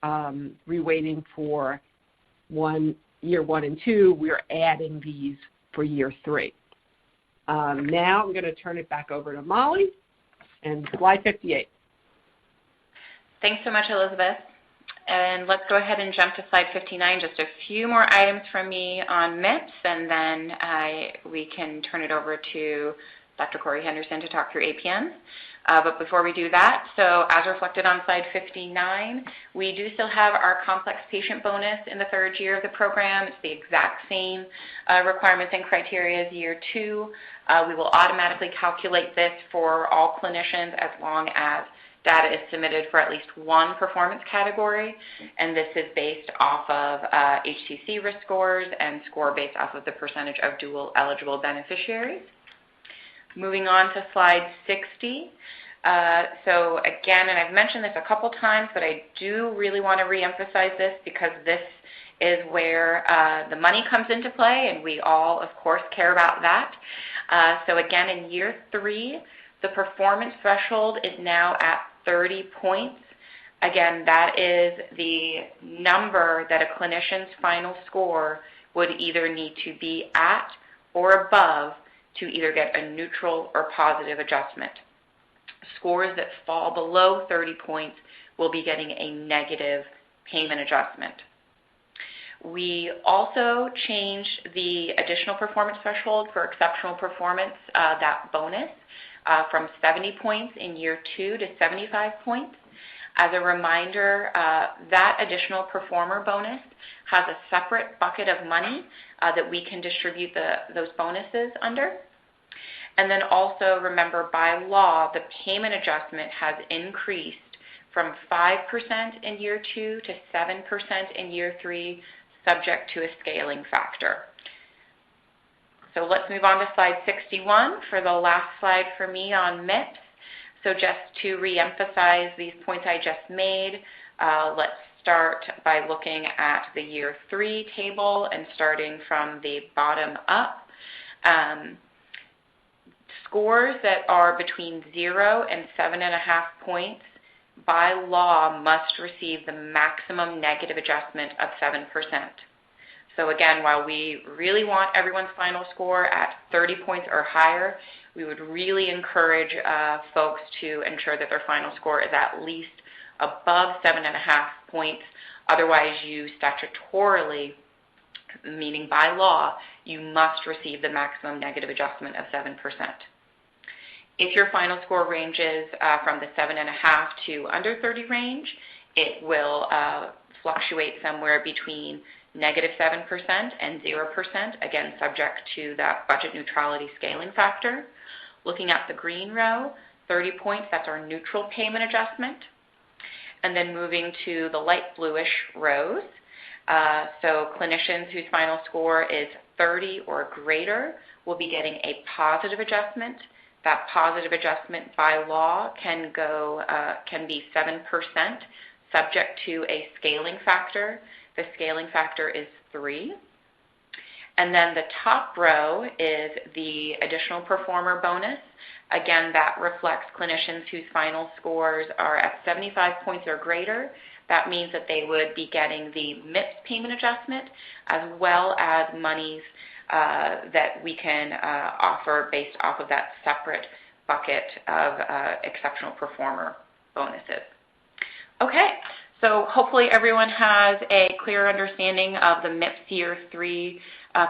reweighting for year 1 and 2, we're adding these for year 3. Now I'm going to turn it back over to Molly, and slide 58. Thanks so much, Elizabeth. And let's go ahead and jump to slide 59. Just a few more items from me on MIPS, and then we can turn it over to Dr. Corey Henderson to talk through APMs. But before we do that, so as reflected on slide 59, we do still have our complex patient bonus in the 3rd year of the program. It's the exact same requirements and criteria as year 2. We will automatically calculate this for all clinicians as long as data is submitted for at least one performance category, and this is based off of HCC risk scores and score based off of the percentage of dual eligible beneficiaries. Moving on to slide 60. So again, and I've mentioned this a couple times, but I do really want to reemphasize this because this is where the money comes into play, and we all, of course, care about that. So again, in year 3, the performance threshold is now at 30 points. Again, that is the number that a clinician's final score would either need to be at or above to either get a neutral or positive adjustment. Scores that fall below 30 points will be getting a negative payment adjustment. We also changed the additional performance threshold for exceptional performance, that bonus, from 70 points in year 2 to 75 points. As a reminder, that additional performer bonus has a separate bucket of money that we can distribute those bonuses under. And then also remember, by law, the payment adjustment has increased from 5% in year 2 to 7% in year 3, subject to a scaling factor. So let's move on to slide 61 for the last slide for me on MIPS. So just to reemphasize these points I just made, let's start by looking at the year 3 table and starting from the bottom up. Scores that are between 0 and 7.5 points by law must receive the maximum negative adjustment of 7%. So again, while we really want everyone's final score at 30 points or higher, we would really encourage folks to ensure that their final score is at least above 7.5 points. Otherwise, you statutorily, meaning by law, you must receive the maximum negative adjustment of 7%. If your final score ranges from the 7.5 to under 30 range, it will fluctuate somewhere between negative 7% and 0%, again, subject to that budget neutrality scaling factor. Looking at the green row, 30 points, that's our neutral payment adjustment. And then moving to the light bluish rows, so clinicians whose final score is 30 or greater will be getting a positive adjustment. That positive adjustment by law can be 7%, subject to a scaling factor. The scaling factor is 3. And then the top row is the additional performer bonus. Again, that reflects clinicians whose final scores are at 75 points or greater. That means that they would be getting the MIPS payment adjustment as well as monies that we can offer based off of that separate bucket of exceptional performer bonuses. Okay, so hopefully everyone has a clear understanding of the MIPS Year 3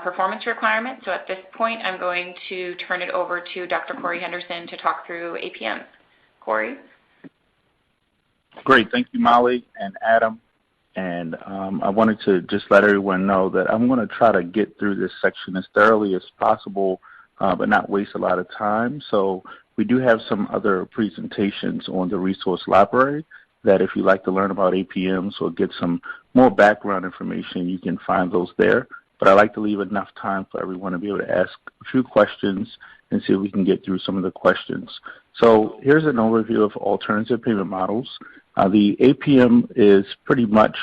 performance requirement. So at this point, I'm going to turn it over to Dr. Corey Henderson to talk through APMs. Corey? Great. Thank you, Molly and Adam. And I wanted to just let everyone know that I'm going to try to get through this section as thoroughly as possible, but not waste a lot of time. So we do have some other presentations on the resource library that if you'd like to learn about APMs or get some more background information, you can find those there. But I'd like to leave enough time for everyone to be able to ask a few questions and see if we can get through some of the questions. So here's an overview of alternative payment models. The APM is pretty much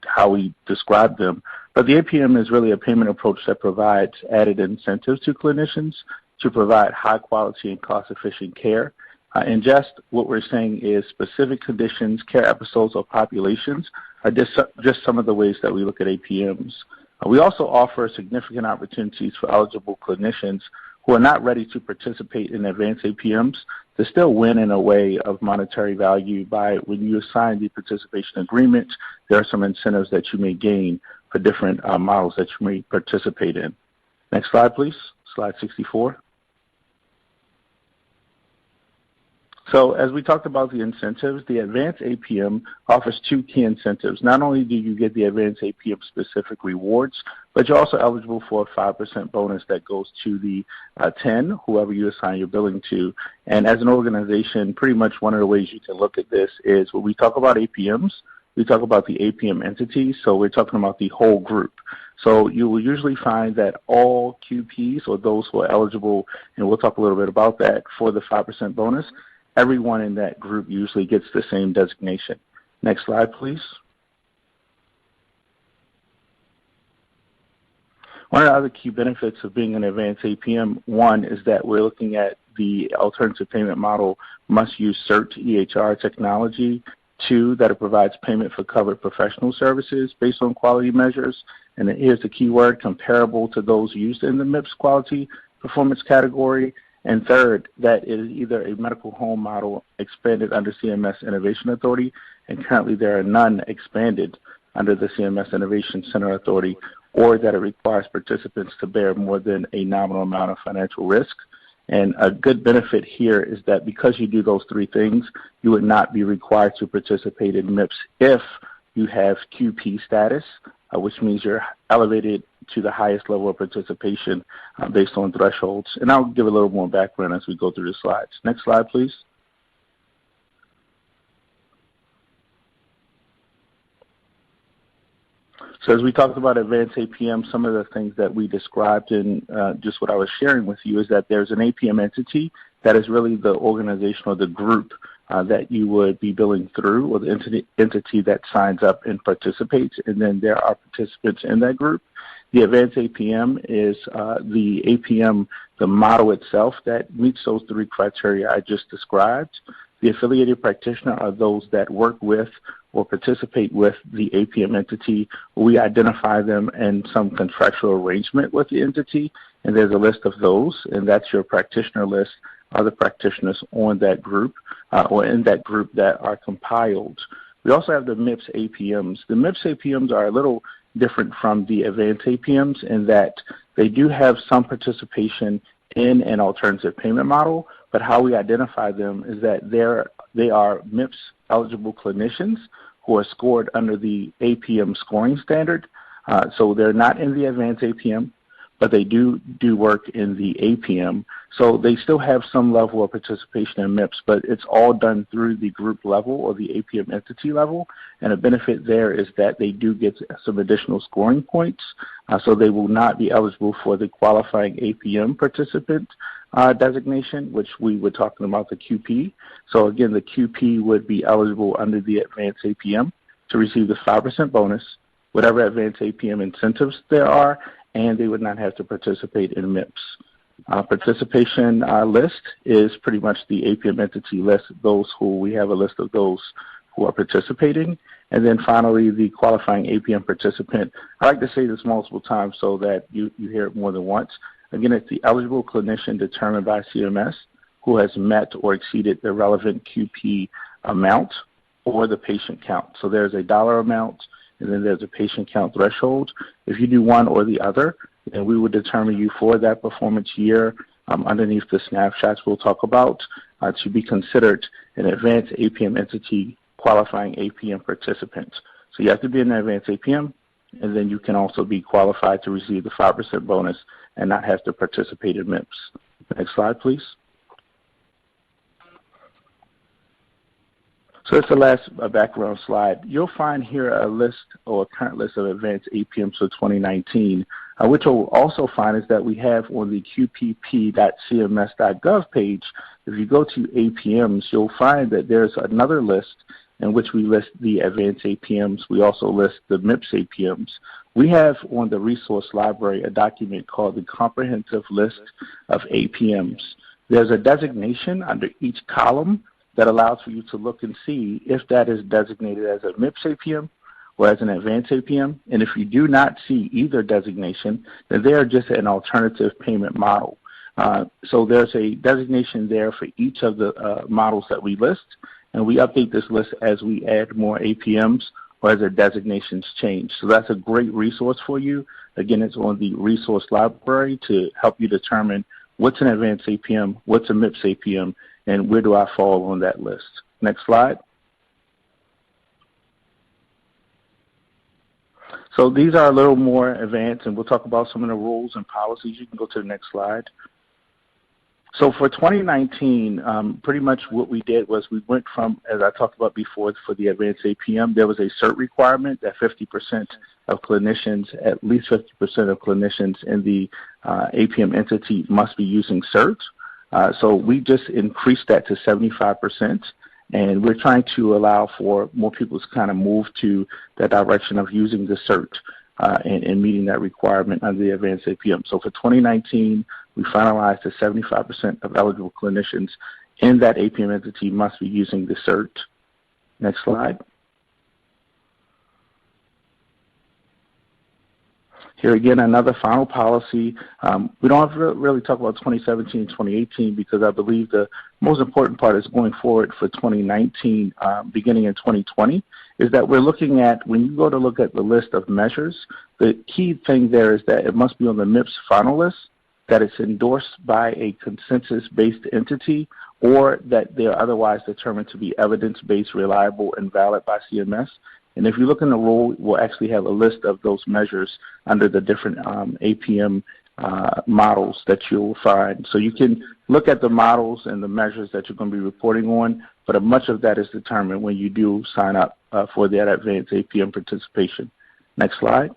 how we describe them, but the APM is really a payment approach that provides added incentives to clinicians to provide high quality and cost efficient care. And just what we're saying is specific conditions, care episodes, or populations are just some of the ways that we look at APMs. We also offer significant opportunities for eligible clinicians who are not ready to participate in advanced APMs to still win in a way of monetary value by when you assign the participation agreement, there are some incentives that you may gain for different models that you may participate in. Next slide, please. Slide 64. So as we talked about the incentives, the Advanced APM offers 2 key incentives. Not only do you get the Advanced APM specific rewards, but you're also eligible for a 5% bonus that goes to the 10, whoever you assign your billing to. And as an organization, pretty much one of the ways you can look at this is when we talk about APMs, we talk about the APM entities, so we're talking about the whole group. So you will usually find that all QPs, or those who are eligible, and we'll talk a little bit about that, for the 5% bonus, everyone in that group usually gets the same designation. Next slide, please. One of the other key benefits of being an advanced APM, one, is that we're looking at the alternative payment model must use CERT EHR technology. Two, that it provides payment for covered professional services based on quality measures. And then here's the key word, comparable to those used in the MIPS quality performance category. And third, that it is either a medical home model expanded under CMS Innovation Authority, and currently there are none expanded under the CMS Innovation Center Authority, or that it requires participants to bear more than a nominal amount of financial risk. And a good benefit here is that because you do those three things, you would not be required to participate in MIPS if you have QP status, which means you're elevated to the highest level of participation based on thresholds. And I'll give a little more background as we go through the slides. Next slide, please. So as we talked about advanced APM, some of the things that we described in just what I was sharing with you is that there's an APM entity that is really the organization or the group that you would be billing through, or the entity that signs up and participates, and then there are participants in that group. The advanced APM is the APM, the model itself that meets those three criteria I just described. The affiliated practitioner are those that work with or participate with the APM entity. We identify them in some contractual arrangement with the entity, and there's a list of those, and that's your practitioner list, are the practitioners on that group or in that group that are compiled. We also have the MIPS APMs. The MIPS APMs are a little different from the advanced APMs in that they do have some participation in an alternative payment model, but how we identify them is that they are MIPS eligible clinicians who are scored under the APM scoring standard. So they're not in the advanced APM, but they do work in the APM. So they still have some level of participation in MIPS, but it's all done through the group level or the APM entity level. And a benefit there is that they do get some additional scoring points, so they will not be eligible for the qualifying APM participant designation, which we were talking about, the QP. So again, the QP would be eligible under the advanced APM to receive the 5% bonus, whatever advanced APM incentives there are, and they would not have to participate in MIPS. Participation list is pretty much the APM entity list, those who we have a list of those who are participating. And then finally, the qualifying APM participant. I like to say this multiple times so that you hear it more than once. Again, it's the eligible clinician determined by CMS who has met or exceeded the relevant QP amount or the patient count. So there's a dollar amount, and then there's a patient count threshold. If you do one or the other, then we would determine you for that performance year underneath the snapshots we'll talk about to be considered an advanced APM entity qualifying APM participant. So you have to be an advanced APM, and then you can also be qualified to receive the 5% bonus and not have to participate in MIPS. Next slide, please. So it's the last background slide. You'll find here a list or a current list of advanced APMs for 2019. What you'll also find is that we have on the qpp.cms.gov page, if you go to APMs, you'll find that there's another list in which we list the advanced APMs. We also list the MIPS APMs. We have on the resource library a document called the Comprehensive List of APMs. There's a designation under each column that allows for you to look and see if that is designated as a MIPS APM or as an advanced APM. And if you do not see either designation, then they are just an alternative payment model. So there's a designation there for each of the models that we list, and we update this list as we add more APMs or as their designations change. So that's a great resource for you. Again, it's on the resource library to help you determine what's an advanced APM, what's a MIPS APM, and where do I fall on that list. Next slide. So these are a little more advanced, and we'll talk about some of the rules and policies. You can go to the next slide. So for 2019, pretty much what we did was we went from, as I talked about before, for the advanced APM, there was a CERT requirement that 50% of clinicians, at least 50% of clinicians in the APM entity must be using CERT. So we just increased that to 75%, and we're trying to allow for more people to kind of move to that direction of using the CERT. in meeting that requirement under the advanced APM. So for 2019, we finalized that 75% of eligible clinicians in that APM entity must be using the CERT. Next slide. Here again, another final policy. We don't have to really talk about 2017 and 2018 because I believe the most important part is going forward for 2019, beginning in 2020, is that we're looking at, when you go to look at the list of measures, the key thing there is that it must be on the MIPS final list, that it's endorsed by a consensus-based entity, or that they're otherwise determined to be evidence-based, reliable, and valid by CMS. And if you look in the rule, we'll actually have a list of those measures under the different APM models that you'll find. So you can look at the models and the measures that you're going to be reporting on, but much of that is determined when you do sign up for that advanced APM participation. Next slide.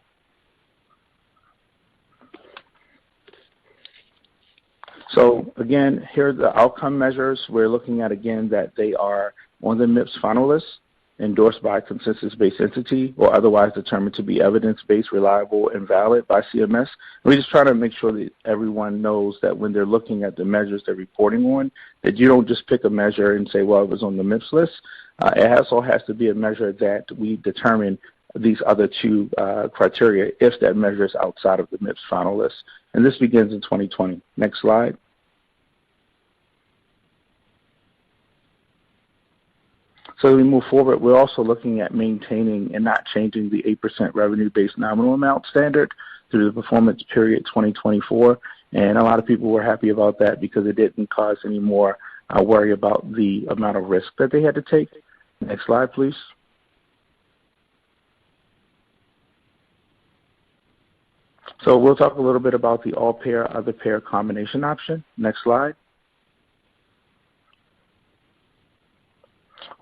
So again, here are the outcome measures. We're looking at, again, that they are on the MIPS final list, endorsed by a consensus-based entity, or otherwise determined to be evidence-based, reliable, and valid by CMS. We're just trying to make sure that everyone knows that when they're looking at the measures they're reporting on, that you don't just pick a measure and say, well, it was on the MIPS list. It also has to be a measure that we determine these other two criteria if that measure is outside of the MIPS final list. And this begins in 2020. Next slide. So as we move forward, we're also looking at maintaining and not changing the 8% revenue-based nominal amount standard through the performance period 2024. And a lot of people were happy about that because it didn't cause any more worry about the amount of risk that they had to take. Next slide, please. So we'll talk a little bit about the all-payer, other-payer combination option. Next slide.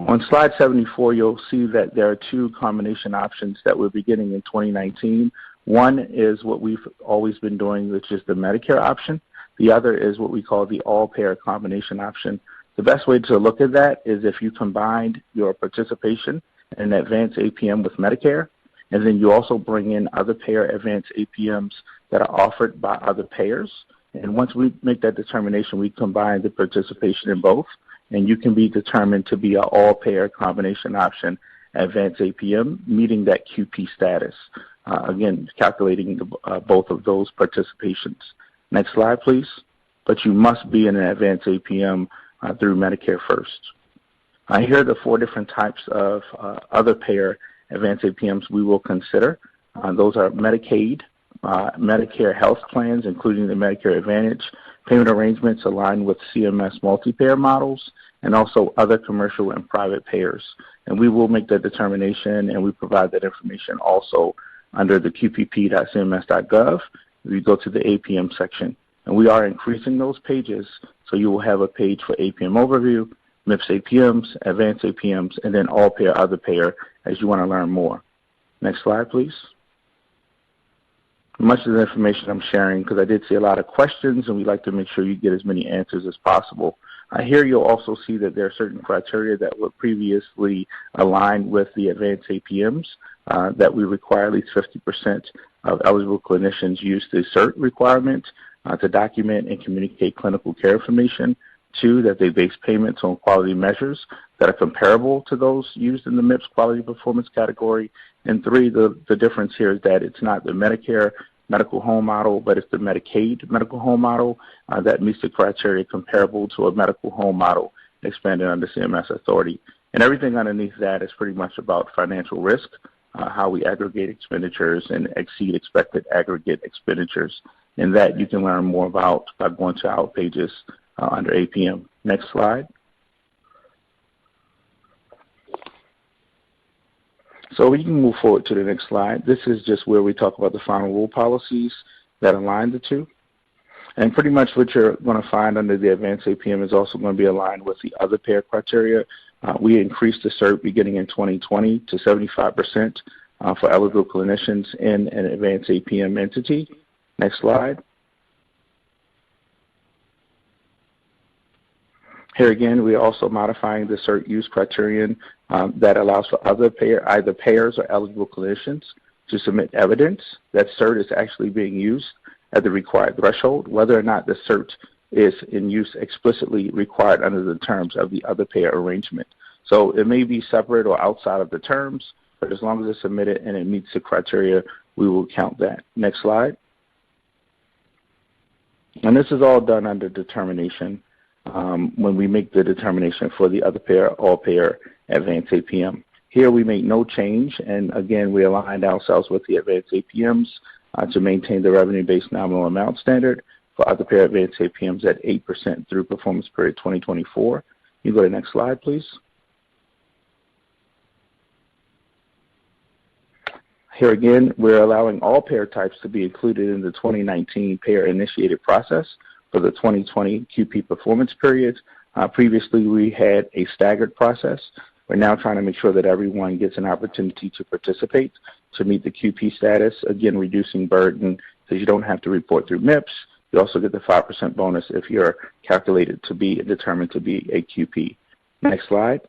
On slide 74, you'll see that there are two combination options that we're beginning in 2019. One is what we've always been doing, which is the Medicare option. The other is what we call the all-payer combination option. The best way to look at that is if you combined your participation in advanced APM with Medicare, and then you also bring in other payer advanced APMs that are offered by other payers. And once we make that determination, we combine the participation in both, and you can be determined to be an all-payer combination option advanced APM, meeting that QP status. Again, calculating both of those participations. Next slide, please. But you must be in an advanced APM through Medicare first. Here are the four different types of other payer advanced APMs we will consider. Those are Medicaid, Medicare health plans, including the Medicare Advantage, payment arrangements aligned with CMS multi-payer models, and also other commercial and private payers. And we will make that determination, and we provide that information also under the qpp.cms.gov. You go to the APM section. And we are increasing those pages, so you will have a page for APM overview, MIPS APMs, advanced APMs, and then all payer, other payer, as you want to learn more. Next slide, please. Much of the information I'm sharing, because I did see a lot of questions, and we'd like to make sure you get as many answers as possible. Here you'll also see that there are certain criteria that were previously aligned with the advanced APMs, that we require at least 50% of eligible clinicians use the CERT requirement to document and communicate clinical care information. 2, that they base payments on quality measures that are comparable to those used in the MIPS quality performance category. And 3, the difference here is that it's not the Medicare medical home model, but it's the Medicaid medical home model that meets the criteria comparable to a medical home model expanded under CMS authority. And everything underneath that is pretty much about financial risk, how we aggregate expenditures and exceed expected aggregate expenditures. And that you can learn more about by going to our pages under APM. Next slide. So we can move forward to the next slide. This is just where we talk about the final rule policies that align the two. And pretty much what you're going to find under the advanced APM is also going to be aligned with the other payer criteria. We increased the CERT beginning in 2020 to 75% for eligible clinicians in an advanced APM entity. Next slide. Here again, we're also modifying the CERT use criterion that allows for other payer, either payers or eligible clinicians to submit evidence that cert is actually being used at the required threshold, whether or not the cert is in use explicitly required under the terms of the other payer arrangement. So it may be separate or outside of the terms, but as long as it's submitted and it meets the criteria, we will count that. Next slide. And this is all done under determination when we make the determination for the other payer, all payer advanced APM. Here we make no change, and again, we aligned ourselves with the advanced APMs to maintain the revenue-based nominal amount standard for other payer advanced APMs at 8% through performance period 2024. You go to the next slide, please. Here again, we're allowing all payer types to be included in the 2019 payer-initiated process for the 2020 QP performance periods. Previously, we had a staggered process. We're now trying to make sure that everyone gets an opportunity to participate to meet the QP status, again, reducing burden because you don't have to report through MIPS. You also get the 5% bonus if you're calculated to be determined to be a QP. Next slide.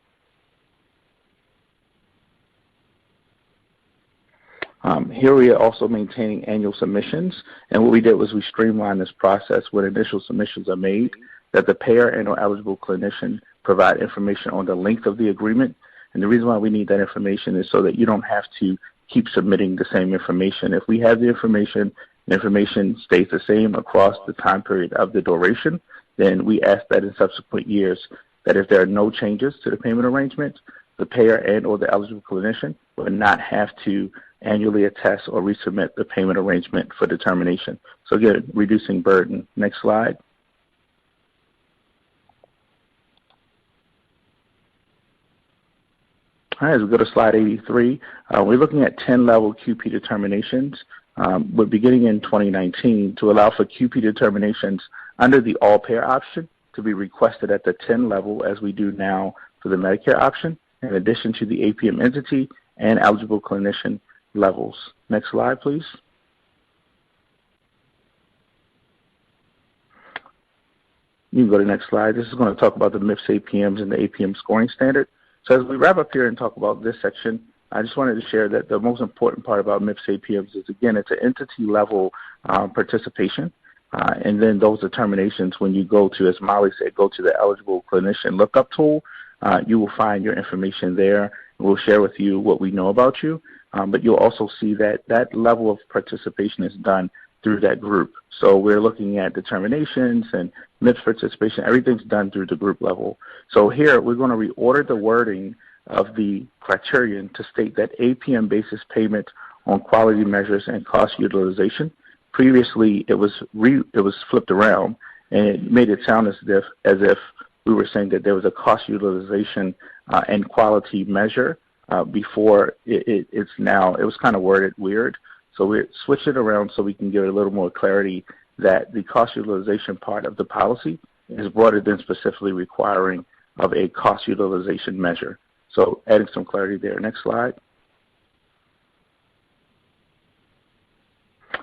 Here we are also maintaining annual submissions, and what we did was we streamlined this process when initial submissions are made, that the payer and or eligible clinician provide information on the length of the agreement. And the reason why we need that information is so that you don't have to keep submitting the same information. If we have the information stays the same across the time period of the duration, then we ask that in subsequent years that if there are no changes to the payment arrangement, the payer and or the eligible clinician will not have to annually attest or resubmit the payment arrangement for determination. So again, reducing burden. Next slide. All right, as we go to slide 83, we're looking at 10-level QP determinations. We're beginning in 2019 to allow for QP determinations under the all-payer option to be requested at the 10 level as we do now for the Medicare option, in addition to the APM entity and eligible clinician levels. Next slide, please. You can go to the next slide. This is going to talk about the MIPS APMs and the APM scoring standard. So as we wrap up here and talk about this section, I just wanted to share that the most important part about MIPS APMs is, again, it's an entity-level participation. And then those determinations, when you go to, as Molly said, go to the eligible clinician lookup tool, you will find your information there. We'll share with you what we know about you. But you'll also see that that level of participation is done through that group. So we're looking at determinations and MIPS participation. Everything's done through the group level. So here we're going to reorder the wording of the criterion to state that APM basis payment on quality measures and cost utilization. Previously, it was flipped around, and it made it sound as if we were saying that there was a cost utilization and quality measure. Before it was kind of worded weird. So we switched it around so we can give it a little more clarity that the cost utilization part of the policy is broader than specifically requiring of a cost utilization measure. So adding some clarity there. Next slide.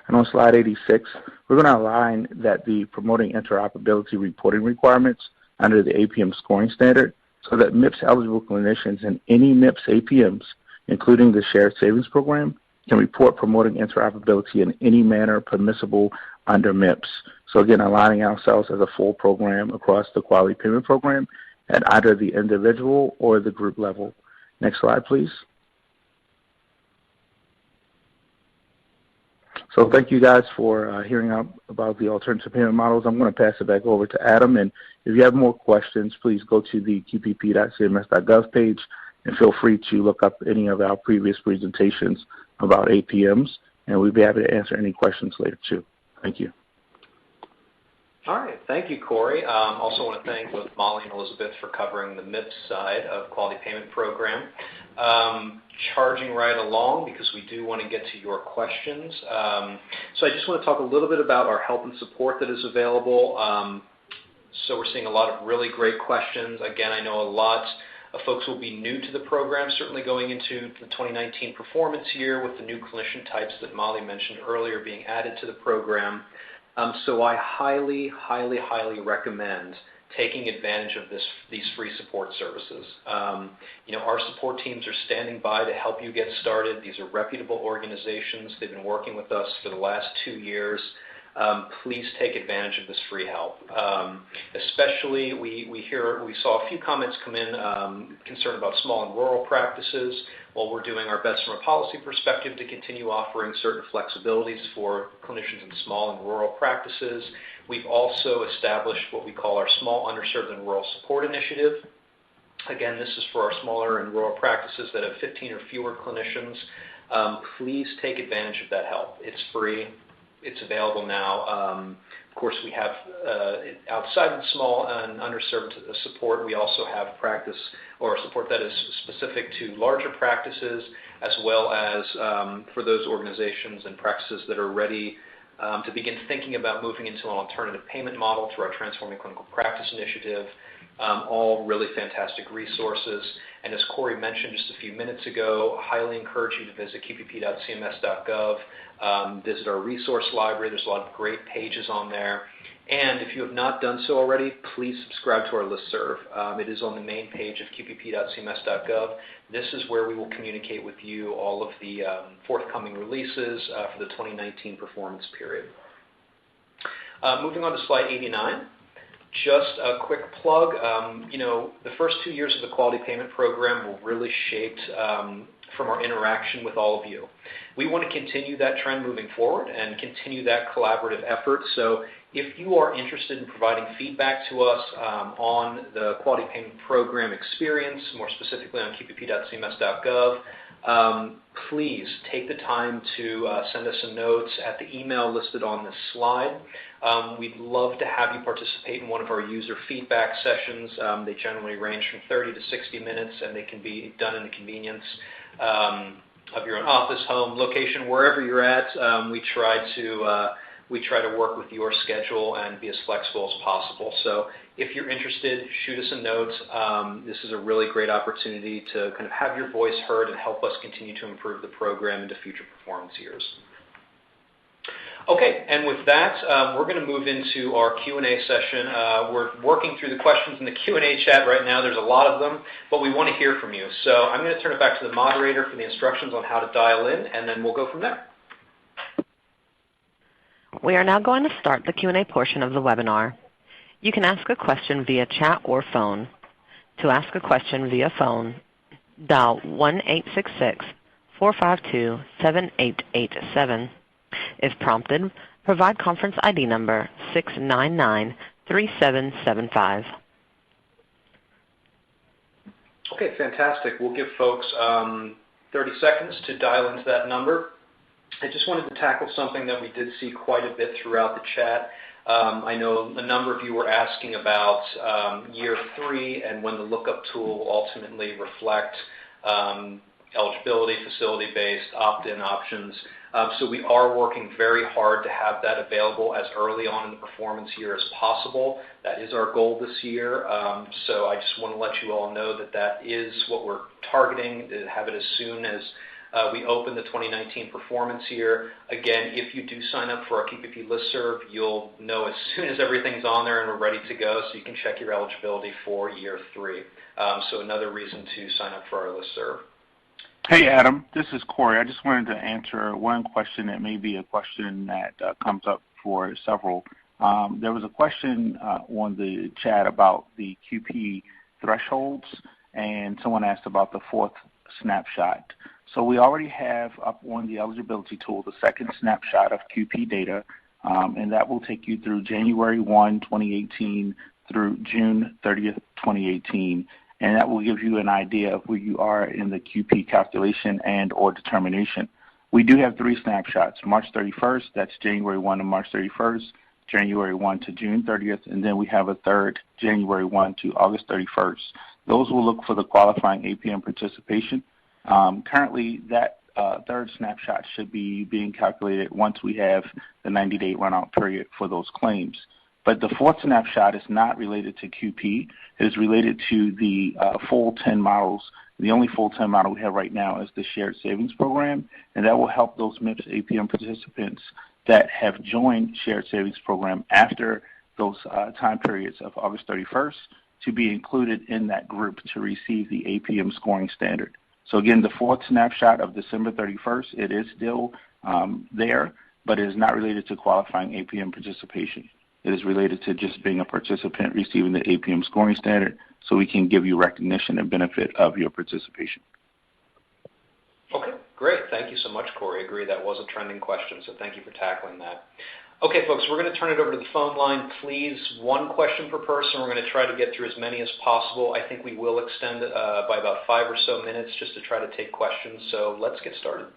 And on slide 86, we're going to align that the promoting interoperability reporting requirements under the APM scoring standard so that MIPS eligible clinicians and any MIPS APMs, including the shared savings program, can report promoting interoperability in any manner permissible under MIPS. So again, aligning ourselves as a full program across the quality payment program at either the individual or the group level. Next slide, please. So thank you guys for hearing about the alternative payment models. I'm going to pass it back over to Adam. And if you have more questions, please go to the qpp.cms.gov page and feel free to look up any of our previous presentations about APMs. And we'll be happy to answer any questions later too. Thank you. All right. Thank you, Corey. Also want to thank both Molly and Elizabeth for covering the MIPS side of Quality Payment Program. Charging right along because we do want to get to your questions. So I just want to talk a little bit about our help and support that is available. So we're seeing a lot of really great questions. Again, I know a lot of folks will be new to the program, certainly going into the 2019 performance year with the new clinician types that Molly mentioned earlier being added to the program. So I highly, highly, highly recommend taking advantage of these free support services. Our support teams are standing by to help you get started. These are reputable organizations. They've been working with us for the last 2 years. Please take advantage of this free help. Especially, we saw a few comments come in concerned about small and rural practices. While we're doing our best from a policy perspective to continue offering certain flexibilities for clinicians in small and rural practices, we've also established what we call our Small, Underserved, and Rural Support Initiative. Again, this is for our smaller and rural practices that have 15 or fewer clinicians. Please take advantage of that help. It's free. It's available now. Of course, we have, outside of the small and underserved support, we also have practice or support that is specific to larger practices, as well as for those organizations and practices that are ready to begin thinking about moving into an alternative payment model through our Transforming Clinical Practice initiative. All really fantastic resources. And as Corey mentioned just a few minutes ago, highly encourage you to visit qpp.cms.gov, visit our resource library. There's a lot of great pages on there. And if you have not done so already, please subscribe to our listserv. It is on the main page of qpp.cms.gov. This is where we will communicate with you all of the forthcoming releases for the 2019 performance period. Moving on to slide 89. Just a quick plug, the first 2 years of the Quality Payment Program were really shaped from our interaction with all of you. We want to continue that trend moving forward and continue that collaborative effort. So if you are interested in providing feedback to us on the Quality Payment Program experience, more specifically on qpp.cms.gov, please take the time to send us some notes at the email listed on this slide. We'd love to have you participate in one of our user feedback sessions. They generally range from 30 to 60 minutes, and they can be done in the convenience of your own office, home, location, wherever you're at. We try to work with your schedule and be as flexible as possible. So if you're interested, shoot us a note. This is a really great opportunity to kind of have your voice heard and help us continue to improve the program into future performance years. Okay, and with that, we're going to move into our Q&A session. We're working through the questions in the Q&A chat right now. There's a lot of them, but we want to hear from you. So I'm going to turn it back to the moderator for the instructions on how to dial in, and then we'll go from there. We are now going to start the Q&A portion of the webinar. You can ask a question via chat or phone. To ask a question via phone, dial 1-866-452-7887. If prompted, provide conference ID number 6993775. Okay, fantastic. We'll give folks 30 seconds to dial into that number. I just wanted to tackle something that we did see quite a bit throughout the chat. I know a number of you were asking about year 3 and when the lookup tool will ultimately reflect eligibility, facility-based, opt-in options. So we are working very hard to have that available as early on in the performance year as possible. That is our goal this year. So I just want to let you all know that that is what we're targeting, to have it as soon as we open the 2019 performance year. Again, if you do sign up for our QPP listserv, you'll know as soon as everything's on there and we're ready to go, so you can check your eligibility for year 3. So another reason to sign up for our listserv. Hey, Adam, this is Corey. I just wanted to answer one question that may be a question that comes up for several. There was a question on the chat about the QP thresholds, and someone asked about the 4th snapshot. So we already have up on the eligibility tool the 2nd snapshot of QP data, and that will take you through January 1, 2018 through June 30th, 2018. And that will give you an idea of where you are in the QP calculation and or determination. We do have 3 snapshots, March 31st, that's January 1 to March 31st, January 1 to June 30th, and then we have a 3rd, January 1 to August 31st. Those will look for the qualifying APM participation. Currently, that 3rd snapshot should be being calculated once we have the 90-day runout period for those claims. But the 4th snapshot is not related to QP. It is related to the full 10 models. The only full 10 model we have right now is the Shared Savings Program, and that will help those MIPS APM participants that have joined Shared Savings Program after those time periods of August 31st to be included in that group to receive the APM scoring standard. So again, the fourth snapshot of December 31st, it is still there, but it is not related to qualifying APM participation. It is related to just being a participant receiving the APM scoring standard, so we can give you recognition and benefit of your participation. Okay, great. Thank you so much, Corey. I agree that was a trending question, so thank you for tackling that. Okay, folks, we're going to turn it over to the phone line. Please, one question per person. We're going to try to get through as many as possible. I think we will extend by about 5 or so minutes just to try to take questions, so let's get started.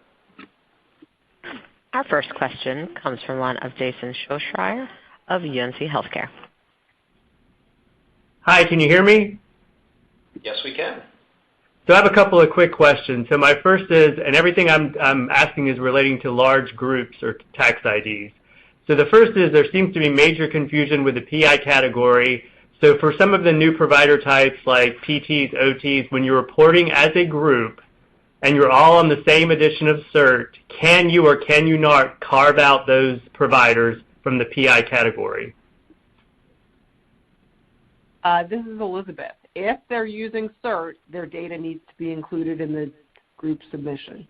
Our first question comes from one of Jason Schroeder of UNC Healthcare. Hi, can you hear me? Yes, we can. So I have a couple of quick questions. So my first is, and everything I'm asking is relating to large groups or tax IDs. So the first is there seems to be major confusion with the PI category. So for some of the new provider types like PTs, OTs, when you're reporting as a group and you're all on the same edition of CERT, can you or can you not carve out those providers from the PI category? This is Elizabeth. If they're using CERT, their data needs to be included in the group submission.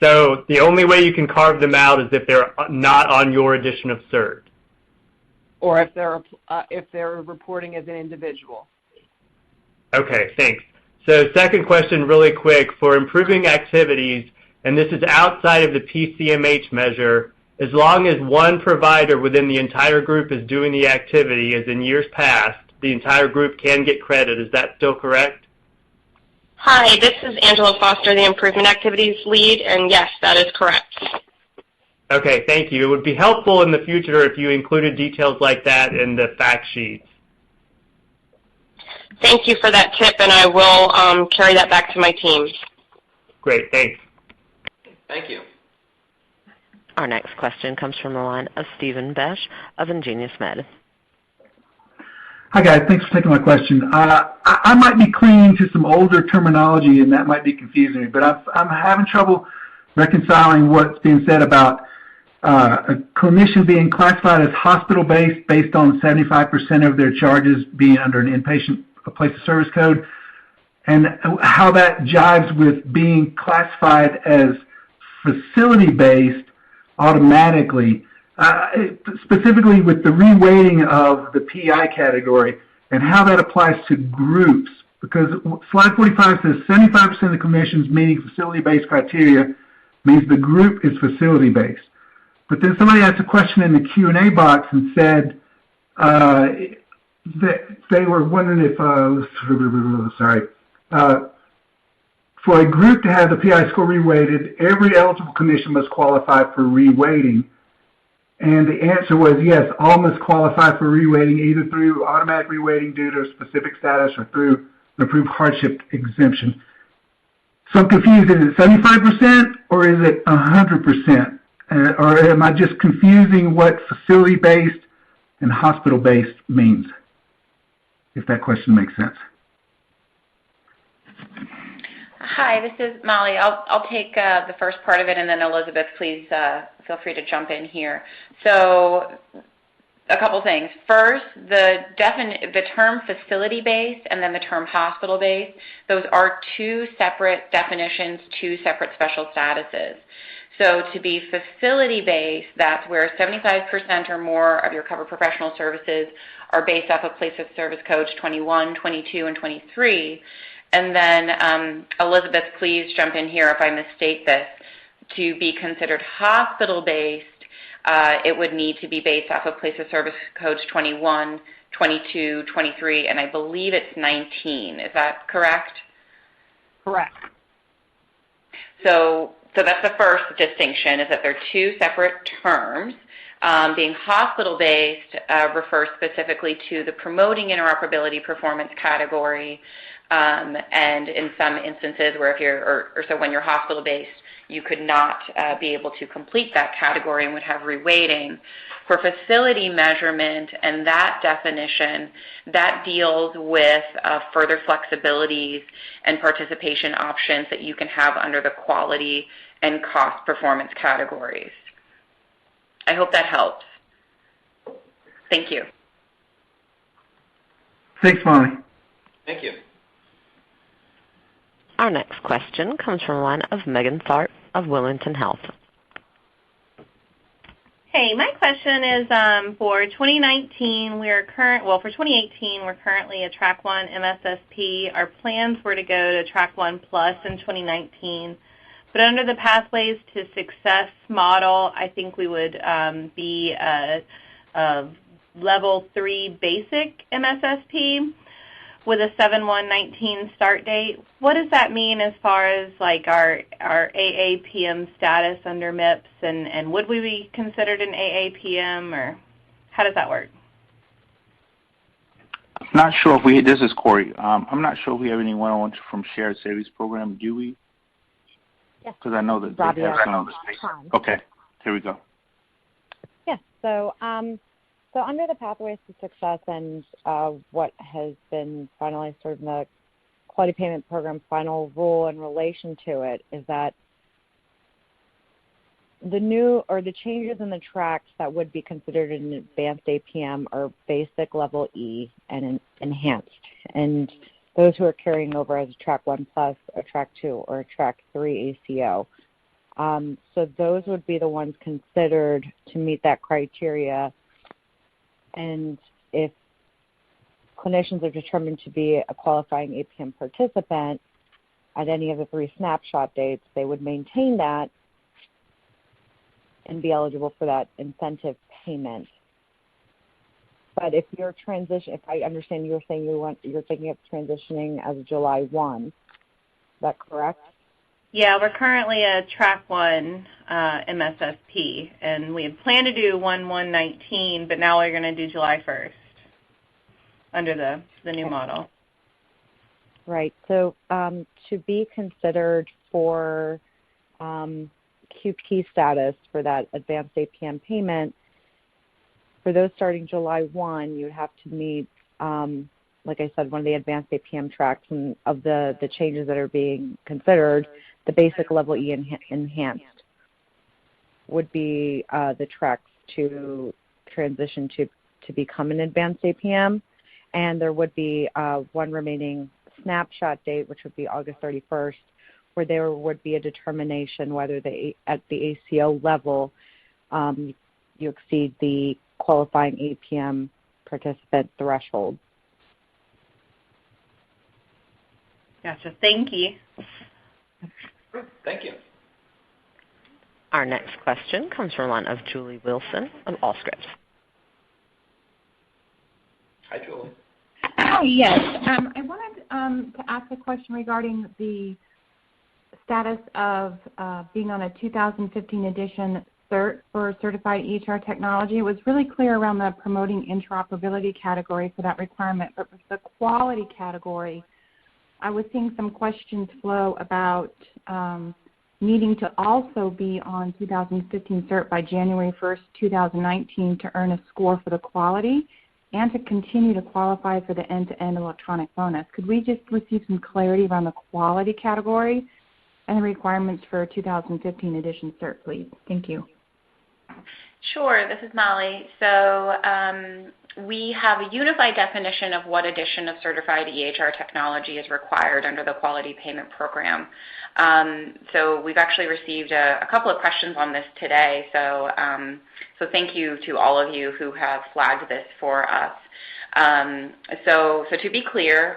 So the only way you can carve them out is if they're not on your edition of CERT. Or if they're reporting as an individual. Okay, thanks. So second question really quick, for improving activities, and this is outside of the PCMH measure, as long as one provider within the entire group is doing the activity, as in years past, the entire group can get credit. Is that still correct? Hi, this is Angela Foster, the Improvement Activities Lead, and yes, that is correct. Okay, thank you. It would be helpful in the future if you included details like that in the fact sheets. Thank you for that tip, and I will carry that back to my team. Great, thanks. Thank you. Our next question comes from the line of Stephen Besh of Ingenious Med. Hi, guys. Thanks for taking my question. I might be clinging to some older terminology, and that might be confusing me, but I'm having trouble reconciling what's being said about a clinician being classified as hospital-based based on 75% of their charges being under an inpatient place of service code, and how that jives with being classified as facility-based automatically, specifically with the reweighting of the PI category and how that applies to groups. Because slide 45 says 75% of the clinicians meeting facility-based criteria means the group is facility-based. But then somebody asked a question in the Q&A box and said that they were wondering if, for a group to have the PI score reweighted, every eligible clinician must qualify for reweighting. And the answer was yes, all must qualify for reweighting either through automatic reweighting due to specific status or through an approved hardship exemption. So I'm confused, is it 75% or is it 100%? Or am I just confusing what facility-based and hospital-based means? If that question makes sense. Hi, this is Molly. I'll take the first part of it, and then Elizabeth, please feel free to jump in here. So a couple things. First, the term facility-based and then the term hospital-based, those are two separate definitions, two separate special statuses. So to be facility-based, that's where 75% or more of your covered professional services are based off of place of service codes 21, 22, and 23. And then, Elizabeth, please jump in here if I misstate this. To be considered hospital-based, it would need to be based off of place of service codes 21, 22, 23, and I believe it's 19. Is that correct? Correct. So that's the first distinction, is that they're two separate terms. Being hospital-based refers specifically to the promoting interoperability performance category, and in some instances where so when you're hospital-based, you could not be able to complete that category and would have reweighting. For facility measurement and that definition, that deals with further flexibilities and participation options that you can have under the quality and cost performance categories. I hope that helps. Thank you. Thanks, Molly. Thank you. Our next question comes from the line of Megan Tharp of Wellington Health. Hey, my question is for 2019, for 2018, we're currently a Track 1 MSSP. Our plans were to go to Track 1 Plus in 2019. But under the Pathways to Success model, I think we would be a Level 3 basic MSSP with a 7/1/19 start date. What does that mean as far as like our AAPM status under MIPS, and would we be considered an AAPM, or how does that work? I'm not sure if this is Corey. I'm not sure if we have anyone on from Shared Savings Program. Do we? Yes. Because I know that Robbie they have some. Okay, here we go. Yes. So under the Pathways to Success and what has been finalized sort of in the Quality Payment Program final rule in relation to it is that the changes in the tracks that would be considered an advanced APM are basic level E and enhanced. And those who are carrying over as a Track 1 Plus, a Track 2, or a Track 3 ACO. So those would be the ones considered to meet that criteria. And if clinicians are determined to be a qualifying APM participant at any of the 3 snapshot dates, they would maintain that and be eligible for that incentive payment. But if you're if I understand you're saying you're thinking of transitioning as of July 1, is that correct? Yeah, we're currently a Track 1 MSSP, and we had planned to do 1/1/19, but now we're going to do July 1st under the new model. Right. So to be considered for QP status for that advanced APM payment, for those starting July 1, you would have to meet, like I said, one of the advanced APM tracks, and of the changes that are being considered, the basic level E enhanced would be the tracks to transition to become an advanced APM. And there would be one remaining snapshot date, which would be August 31st, where there would be a determination whether at the ACO level you exceed the qualifying APM participant threshold. Gotcha. Thank you. Thank you. Our next question comes from the line of Julie Wilson of Allscripts. Hi, Julie. Hi, yes. I wanted to ask a question regarding the status of being on a 2015 edition cert for certified EHR technology. It was really clear around the promoting interoperability category for that requirement, but with the quality category, I was seeing some questions flow about needing to also be on 2015 cert by January 1st, 2019 to earn a score for the quality and to continue to qualify for the end-to-end electronic bonus. Could we just receive some clarity around the quality category and the requirements for 2015 edition cert, please? Thank you. Sure, this is Molly. So we have a unified definition of what edition of certified EHR technology is required under the Quality Payment Program. So we've actually received a couple of questions on this today, so thank you to all of you who have flagged this for us. So to be clear,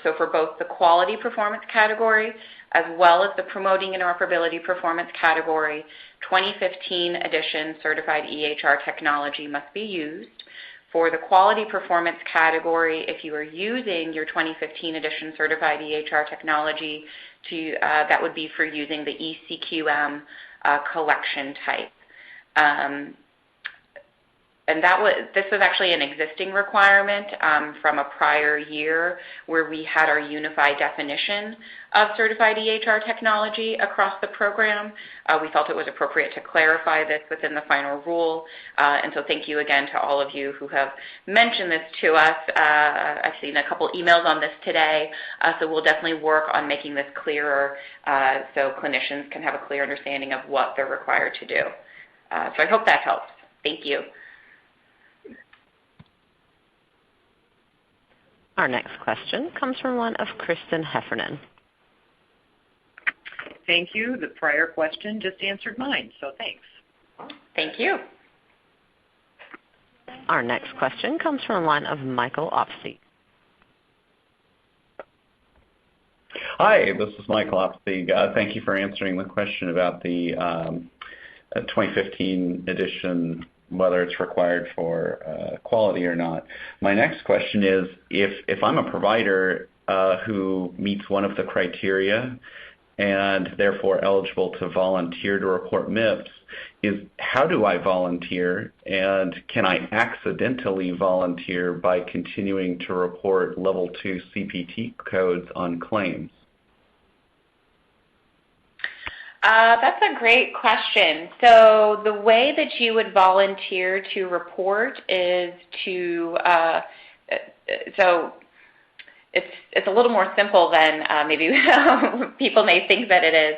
so for both the quality performance category as well as the promoting interoperability performance category, 2015 edition certified EHR technology must be used. For the quality performance category, if you are using your 2015 edition certified EHR technology, that would be for using the ECQM collection type. And this was actually an existing requirement from a prior year where we had our unified definition of certified EHR technology across the program. We felt it was appropriate to clarify this within the final rule. And so thank you again to all of you who have mentioned this to us. I've seen a couple emails on this today, so we'll definitely work on making this clearer so clinicians can have a clear understanding of what they're required to do. So I hope that helps. Thank you. Our next question comes from one of Kristen Heffernan. Thank you. The prior question just answered mine, so thanks. Thank you. Our next question comes from the line of Michael Opsey. Hi, this is Michael Opsey. Thank you for answering the question about the 2015 edition, whether it's required for quality or not. My next question is, if I'm a provider who meets one of the criteria and therefore eligible to volunteer to report MIPS, how do I volunteer, and can I accidentally volunteer by continuing to report level 2 CPT codes on claims? That's a great question. So the way that you would volunteer to report is to, it's a little more simple than maybe people may think that it is.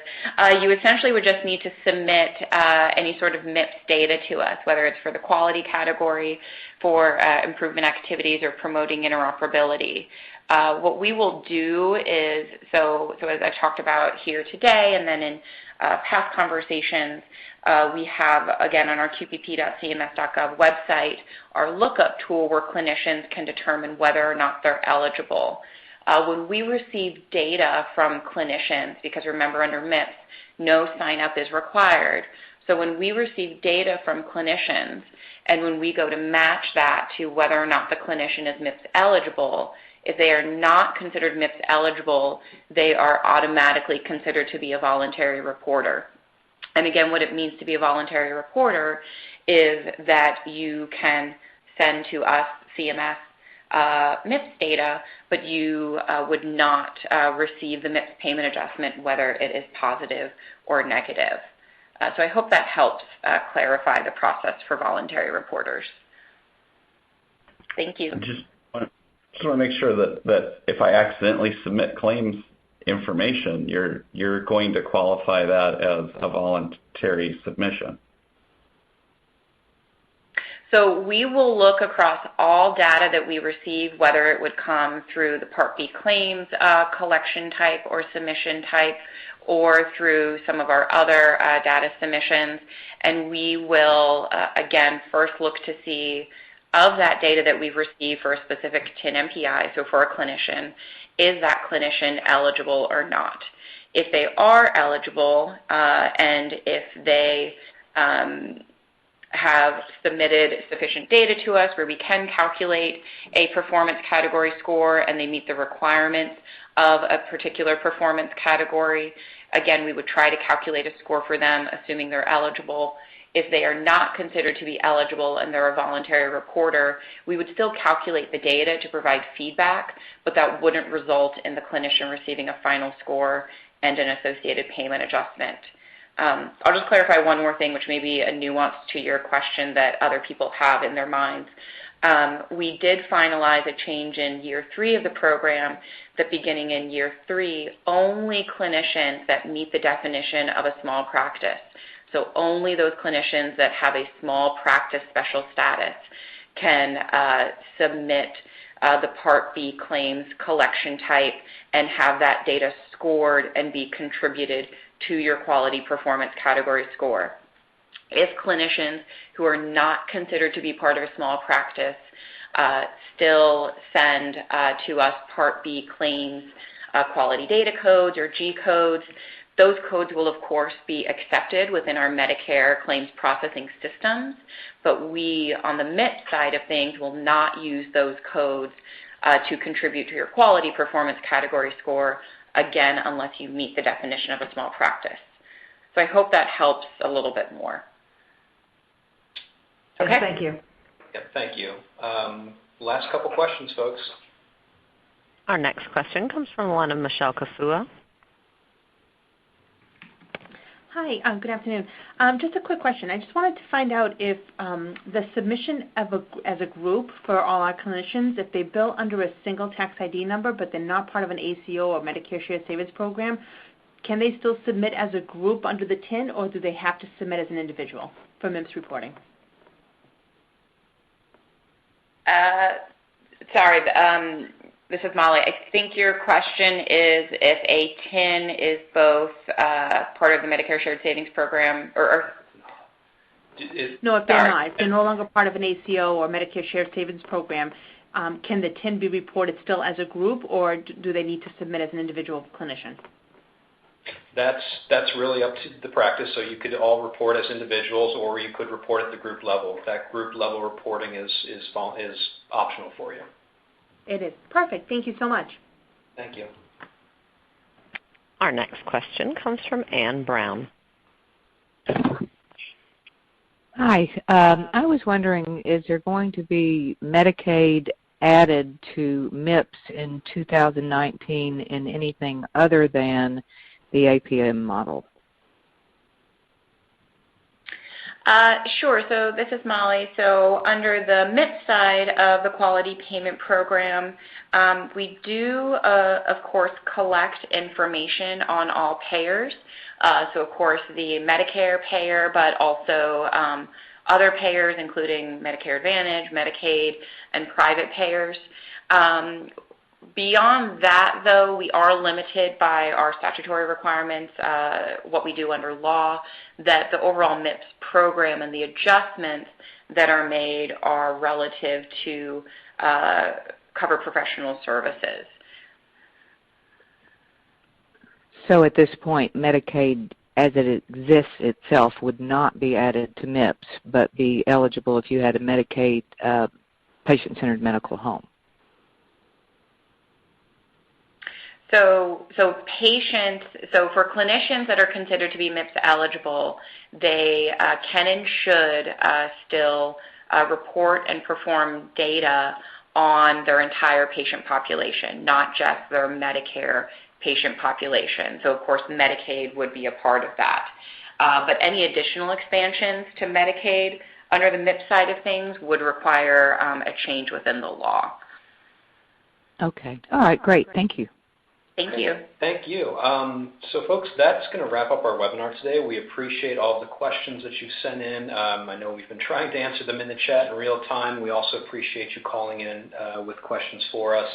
You essentially would just need to submit any sort of MIPS data to us, whether it's for the quality category, for improvement activities, or promoting interoperability. What we will do is, so as I talked about here today and then in past conversations, we have, again, on our qpp.cms.gov website, our lookup tool where clinicians can determine whether or not they're eligible. When we receive data from clinicians, because remember under MIPS, no sign-up is required. So when we receive data from clinicians and when we go to match that to whether or not the clinician is MIPS eligible, if they are not considered MIPS eligible, they are automatically considered to be a voluntary reporter. And again, what it means to be a voluntary reporter is that you can send to us CMS MIPS data, but you would not receive the MIPS payment adjustment whether it is positive or negative. So I hope that helps clarify the process for voluntary reporters. Thank you. Just want to make sure that if I accidentally submit claims information, you're going to qualify that as a voluntary submission. So we will look across all data that we receive, whether it would come through the Part B claims collection type or submission type, or through some of our other data submissions, and we will, again, first look to see of that data that we've received for a specific TIN MPI, so for a clinician, is that clinician eligible or not? If they are eligible and if they have submitted sufficient data to us where we can calculate a performance category score and they meet the requirements of a particular performance category, again, we would try to calculate a score for them, assuming they're eligible. If they are not considered to be eligible and they're a voluntary reporter, we would still calculate the data to provide feedback, but that wouldn't result in the clinician receiving a final score and an associated payment adjustment. I'll just clarify one more thing, which may be a nuance to your question that other people have in their minds. We did finalize a change in year 3 of the program that beginning in year 3, only clinicians that meet the definition of a small practice, so only those clinicians that have a small practice special status can submit the Part B claims collection type and have that data scored and be contributed to your quality performance category score. If clinicians who are not considered to be part of a small practice still send to us Part B claims quality data codes or G codes, those codes will, of course, be accepted within our Medicare claims processing systems, but we, on the MIPS side of things, will not use those codes to contribute to your quality performance category score, again, unless you meet the definition of a small practice. So I hope that helps a little bit more. Okay. Thank you. Yeah, thank you. Last couple questions, folks. Our next question comes from one of Michelle Kafua. Hi, good afternoon. Just a quick question. I just wanted to find out if the submission of as a group for all our clinicians, if they bill under a single tax ID number but they're not part of an ACO or Medicare Shared Savings Program, can they still submit as a group under the TIN, or do they have to submit as an individual for MIPS reporting? Sorry, This is Molly. I think your question is if a TIN is both part of the Medicare Shared Savings Program no, if they're not. If they're no longer part of an ACO or Medicare Shared Savings Program, can the TIN be reported still as a group, or do they need to submit as an individual clinician? That's really up to the practice. So you could all report as individuals, or you could report at the group level. That group level reporting is optional for you. It is. Perfect. Thank you so much. Thank you. Our next question comes from Ann Brown. Hi. I was wondering, is there going to be Medicaid added to MIPS in 2019 in anything other than the APM model? Sure. So this is Molly. So under the MIPS side of the Quality Payment Program, we do, of course, collect information on all payers. So, of course, the Medicare payer, but also other payers, including Medicare Advantage, Medicaid, and private payers. Beyond that, though, we are limited by our statutory requirements, what we do under law, that the overall MIPS program and the adjustments that are made are relative to cover professional services. So at this point, Medicaid, as it exists itself, would not be added to MIPS, but be eligible if you had a Medicaid patient-centered medical home. So for clinicians that are considered to be MIPS eligible, they can and should still report and perform data on their entire patient population, not just their Medicare patient population. So, of course, Medicaid would be a part of that. But any additional expansions to Medicaid under the MIPS side of things would require a change within the law. Okay. All right, great. Thank you. Thank you. Thank you. So, folks, that's going to wrap up our webinar today. We appreciate all the questions that you sent in. I know we've been trying to answer them in the chat in real time. We also appreciate you calling in with questions for us.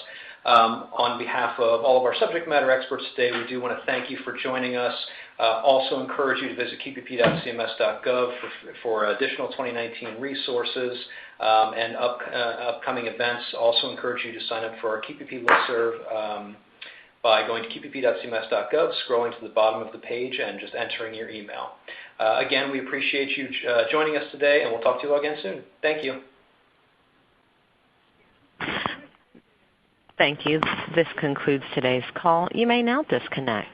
On behalf of all of our subject matter experts today, we do want to thank you for joining us. Also encourage you to visit qpp.cms.gov for additional 2019 resources and upcoming events. Also encourage you to sign up for our QPP listserv by going to qpp.cms.gov, scrolling to the bottom of the page, and just entering your email. Again, we appreciate you joining us today, and we'll talk to you all again soon. Thank you. Thank you. This concludes today's call. You may now disconnect.